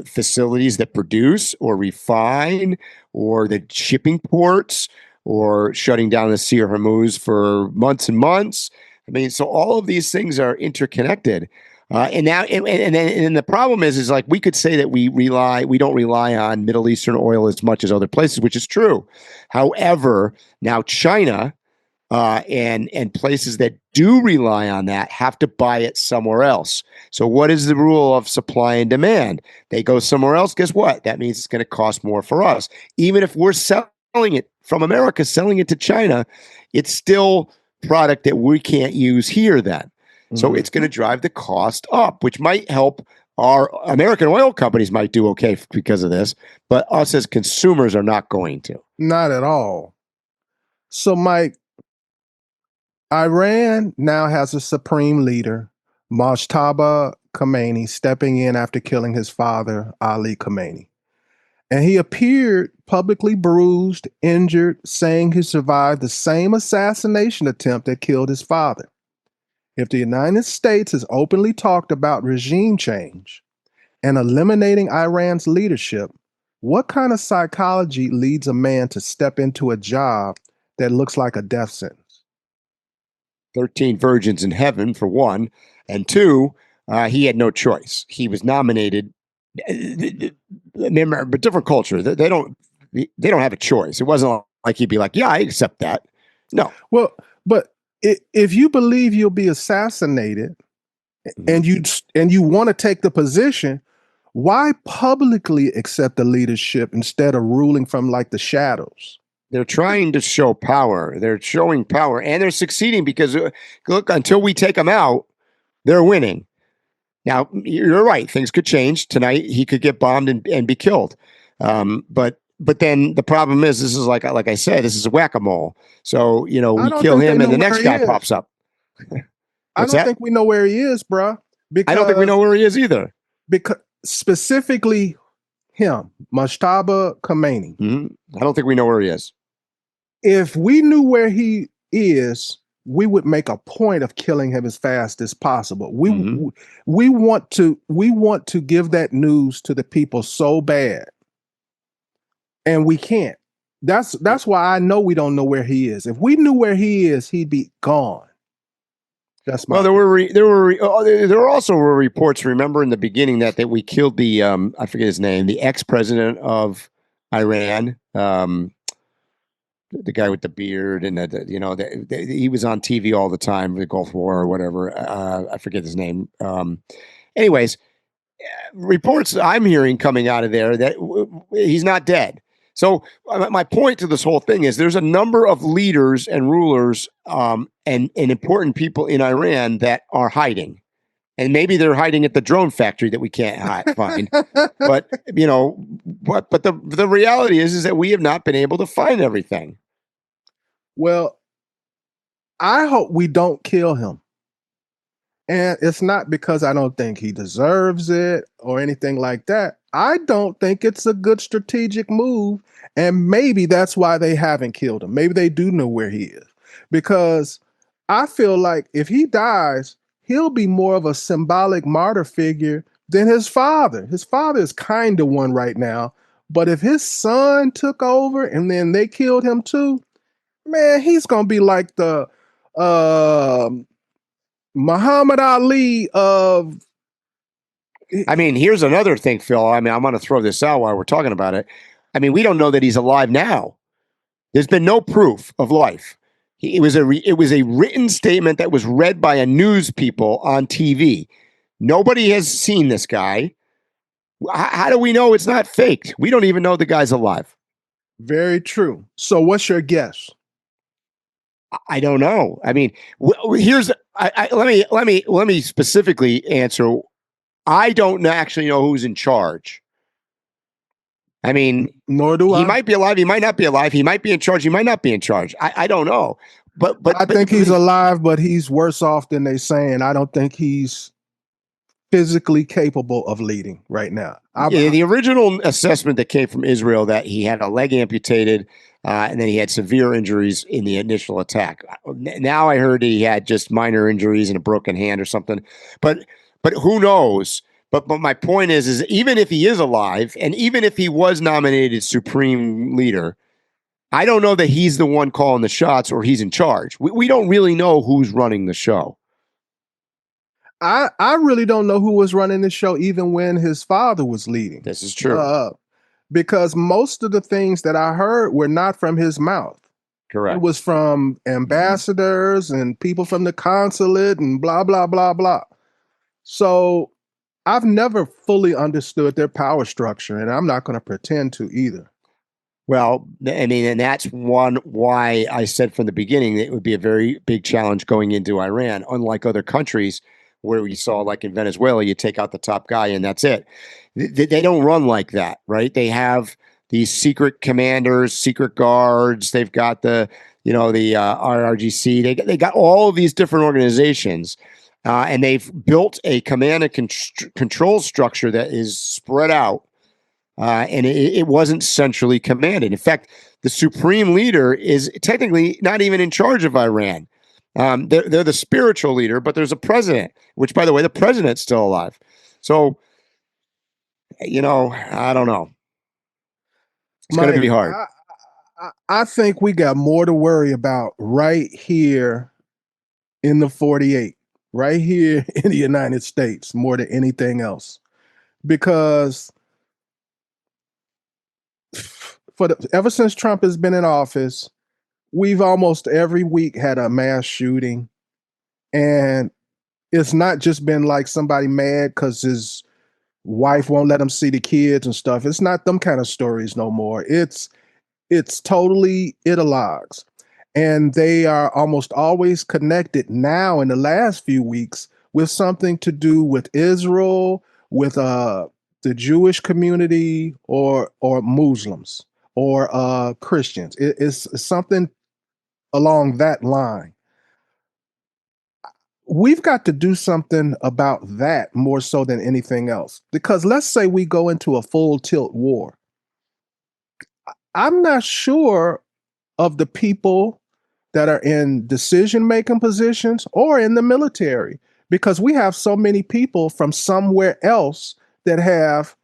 facilities that produce or refine, or the shipping ports, or shutting down the Strait of Hormuz for months and months. I mean, so all of these things are interconnected. And the problem is like we could say that we don't rely on Middle Eastern oil as much as other places, which is true. However, now China and places that do rely on that have to buy it somewhere else. So what is the rule of supply and demand? They go somewhere else. Guess what? That means it's going to cost more for us. Even if we're selling it from America, selling it to China, it's still product that we can't use here then. So it's going to drive the cost up, which might help our American oil companies might do okay because of this, but us as consumers are not going to. Not at all. So, Mike, Iran now has a supreme leader, Mojtaba Khamenei stepping in after killing his father, Ali Khamenei. And he appeared publicly bruised, injured, saying he survived the same assassination attempt that killed his father. If the United States has openly talked about regime change and eliminating Iran's leadership, what kind of psychology leads a man to step into a job that looks like a death sentence? 13 virgins in heaven, for one. And two, he had no choice. He was nominated. Remember, but different culture. They don't have a choice. It wasn't like he'd be like, yeah, I accept that. No. Well, but if you believe you'll be assassinated and you want to take the position, why publicly accept the leadership instead of ruling from like the shadows? They're trying to show power. They're showing power, and they're succeeding because, look, until we take them out, they're winning. Now, you're right. Things could change. Tonight, he could get bombed and be killed. But then the problem is, this is like I said, this is a whack-a-mole. So, we kill him and the next guy pops up. I don't think we know where he is, bro. I don't think we know where he is either. Because specifically him, Mojtaba Khamenei. I don't think we know where he is. If we knew where he is, we would make a point of killing him as fast as possible. We want to give that news to the people so bad, and we can't. That's why I know we don't know where he is. If we knew where he is, he'd be gone. That's my. Well, there also were reports. Remember in the beginning that we killed the I forget his name, the ex-president of Iran. The guy with the beard and he was on TV all the time, the Gulf War or whatever. I forget his name. Anyways, reports I'm hearing coming out of there that he's not dead. So my point to this whole thing is there's a number of leaders and rulers and important people in Iran that are hiding. And maybe they're hiding at the drone factory that we can't find. But the reality is that we have not been able to find everything. Well, I hope we don't kill him. And it's not because I don't think he deserves it or anything like that. I don't think it's a good strategic move. And maybe that's why they haven't killed him. Maybe they do know where he is. Because I feel like if he dies, he'll be more of a symbolic martyr figure than his father. His father is kind of one right now. But if his son took over and then they killed him too, man, he's going to be like the Muhammad Ali of... I mean, here's another thing, Phil. I mean, I'm going to throw this out while we're talking about it. I mean, we don't know that he's alive now. There's been no proof of life. It was a written statement that was read by a news people on TV. Nobody has seen this guy. How do we know it's not faked? We don't even know the guy's alive. Very true. So what's your guess? I don't know. I mean, let me specifically answer. I don't actually know who's in charge. I mean, nor do I. He might be alive. He might not be alive. He might be in charge. He might not be in charge. I don't know. But I think he's alive, but he's worse off than they saying. I don't think he's physically capable of leading right now. The original assessment that came from Israel that he had a leg amputated and then he had severe injuries in the initial attack. Now I heard he had just minor injuries and a broken hand or something. But who knows? But my point is even if he is alive and even if he was nominated supreme leader, I don't know that he's the one calling the shots or he's in charge. We don't really know who's running the show. I really don't know who was running the show even when his father was leading. This is true. Because most of the things that I heard were not from his mouth. Correct. It was from ambassadors and people from the consulate and blah, blah, blah, blah. So I've never fully understood their power structure, and I'm not going to pretend to either. Well, I mean, and that's why I said from the beginning that it would be a very big challenge going into Iran, unlike other countries where we saw, like in Venezuela, you take out the top guy and that's it. They don't run like that, right? They have these secret commanders, secret guards. They've got the RRGC. They got all of these different organizations. and they've built a command and control structure that is spread out, and it wasn't centrally commanded. In fact, the supreme leader is technically not even in charge of Iran. They're the spiritual leader, but there's a president, which, by the way, the president's still alive. So, I don't know. It's going to be hard. I think we got more to worry about right here in the 48, right here in the United States, more than anything else. Because ever since Trump has been in office, we've almost every week had a mass shooting. And it's not just been like somebody mad because his wife won't let him see the kids and stuff. It's not them kind of stories no more. It's totally ideologues. And they are almost always connected now in the last few weeks with something to do with Israel, with the Jewish community, or Muslims, or Christians. It's something along that line. We've got to do something about that more so than anything else. Because let's say we go into a full tilt war. I'm not sure of the people that are in decision-making positions or in the military, because we have so many people from somewhere else that have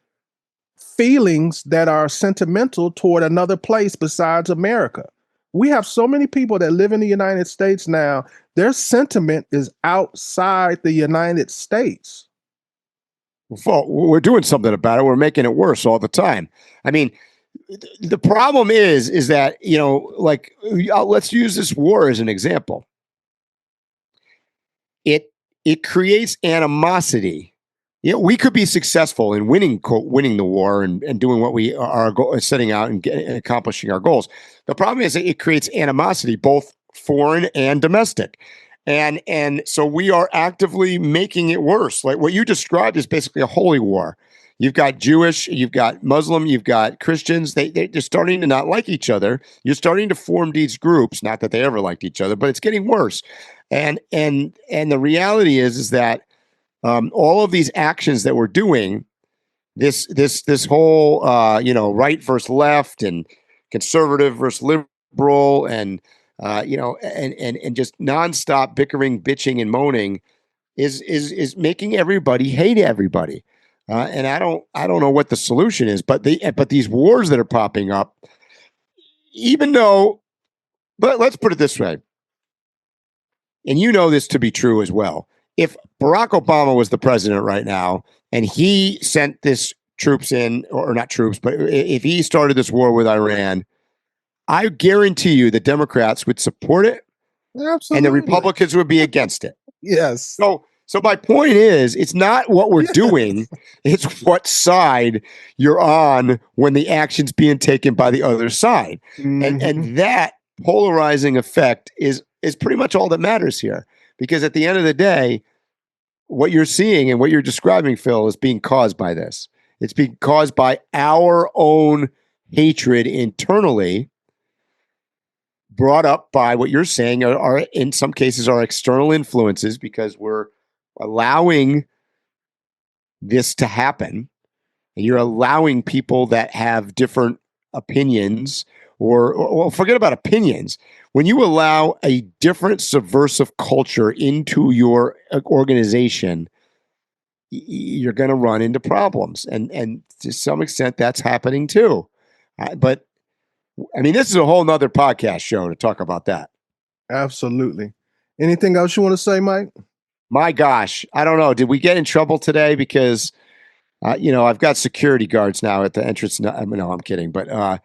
feelings that are sentimental toward another place besides America. We have so many people that live in the United States now, their sentiment is outside the United States. Well, we're doing something about it. We're making it worse all the time. I mean, the problem is that, let's use this war as an example. It creates animosity. We could be successful in winning the war and doing what we are setting out and accomplishing our goals. The problem is that it creates animosity, both foreign and domestic. And so we are actively making it worse. Like what you described is basically a holy war. You've got Jewish, you've got Muslim, you've got Christians. They're starting to not like each other. You're starting to form these groups. Not that they ever liked each other, but it's getting worse. And the reality is that all of these actions that we're doing, this whole right versus left and conservative versus liberal, and and just nonstop bickering, bitching, and moaning is making everybody hate everybody. And I don't know what the solution is, but these wars that are popping up, but let's put it this way, and you know this to be true as well. If Barack Obama was the president right now and he sent this troops in, or not troops, but if he started this war with Iran, I guarantee you the Democrats would support it. Absolutely. And the Republicans would be against it. Yes. So my point is, it's not what we're doing, it's what side you're on when the action's being taken by the other side. Mm-hmm. And that polarizing effect is pretty much all that matters here. Because at the end of the day, what you're seeing and what you're describing, Phil, is being caused by this. It's being caused by our own hatred internally, brought up by what you're saying are in some cases are external influences, because we're allowing this to happen, and you're allowing people that have different opinions, or forget about opinions. When you allow a different subversive culture into your organization, you're going to run into problems, and to some extent that's happening too. But I mean, this is a whole nother podcast show to talk about that. Absolutely. Anything else you want to say, Mike? My gosh, I don't know. Did we get in trouble today? Because, I've got security guards now at the entrance. No, I'm kidding. But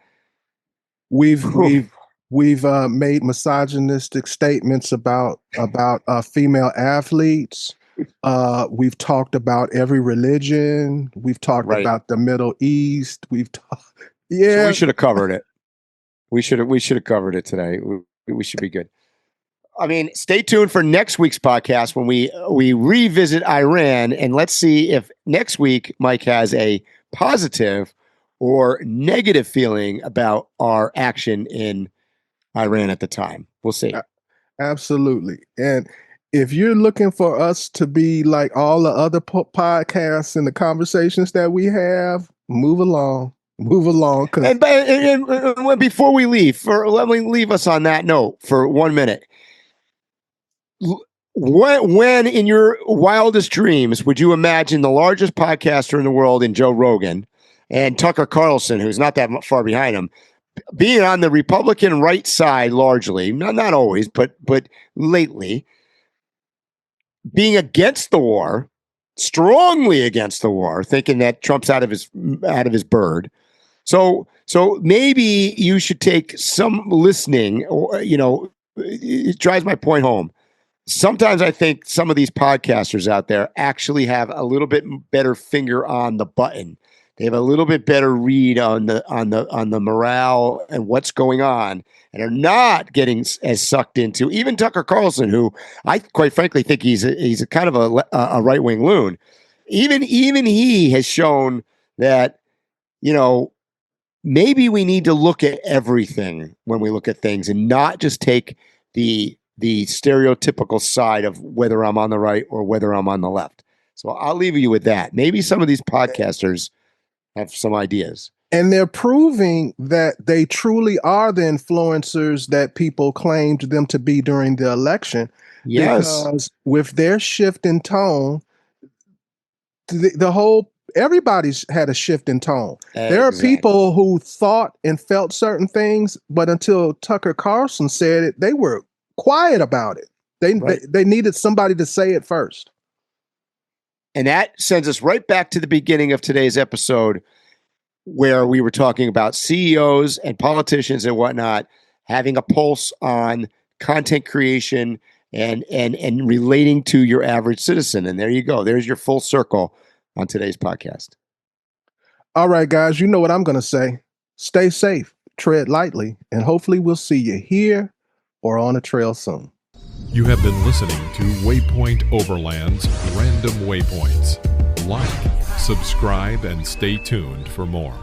we've made misogynistic statements about female athletes. We've talked about every religion. We've talked about the Middle East. So we should have covered it. We should have covered it today. We should be good. I mean, stay tuned for next week's podcast when we revisit Iran, and let's see if next week Mike has a positive or negative feeling about our action in Iran at the time. We'll see. Absolutely. And if you're looking for us to be like all the other podcasts and the conversations that we have, move along. And before we leave, let me leave us on that note for 1 minute. When in your wildest dreams would you imagine the largest podcaster in the world in Joe Rogan and Tucker Carlson, who's not that far behind him, being on the Republican right side largely, not always, but lately, being against the war, strongly against the war, thinking that Trump's out of his bird. So maybe you should take some listening, or it drives my point home. Sometimes I think some of these podcasters out there actually have a little bit better finger on the button. They have a little bit better read on the morale and what's going on, and are not getting as sucked into. Even Tucker Carlson, who I quite frankly think he's a kind of a right wing loon. Even he has shown that maybe we need to look at everything when we look at things and not just take the stereotypical side of whether I'm on the right or whether I'm on the left. So I'll leave you with that. Maybe some of these podcasters have some ideas. And they're proving that they truly are the influencers that people claimed them to be during the election. Yes. Because with their shift in tone, everybody's had a shift in tone. There are people who thought and felt certain things, but until Tucker Carlson said it, they were quiet about it. They needed somebody to say it first. And that sends us right back to the beginning of today's episode, where we were talking about CEOs and politicians and whatnot having a pulse on content creation and relating to your average citizen. And there you go. There's your full circle on today's podcast. All right, guys, you know what I'm going to say. Stay safe, tread lightly, and hopefully we'll see you here or on a trail soon. You have been listening to Waypoint Overland's Random Waypoints. Like, subscribe, and stay tuned for more.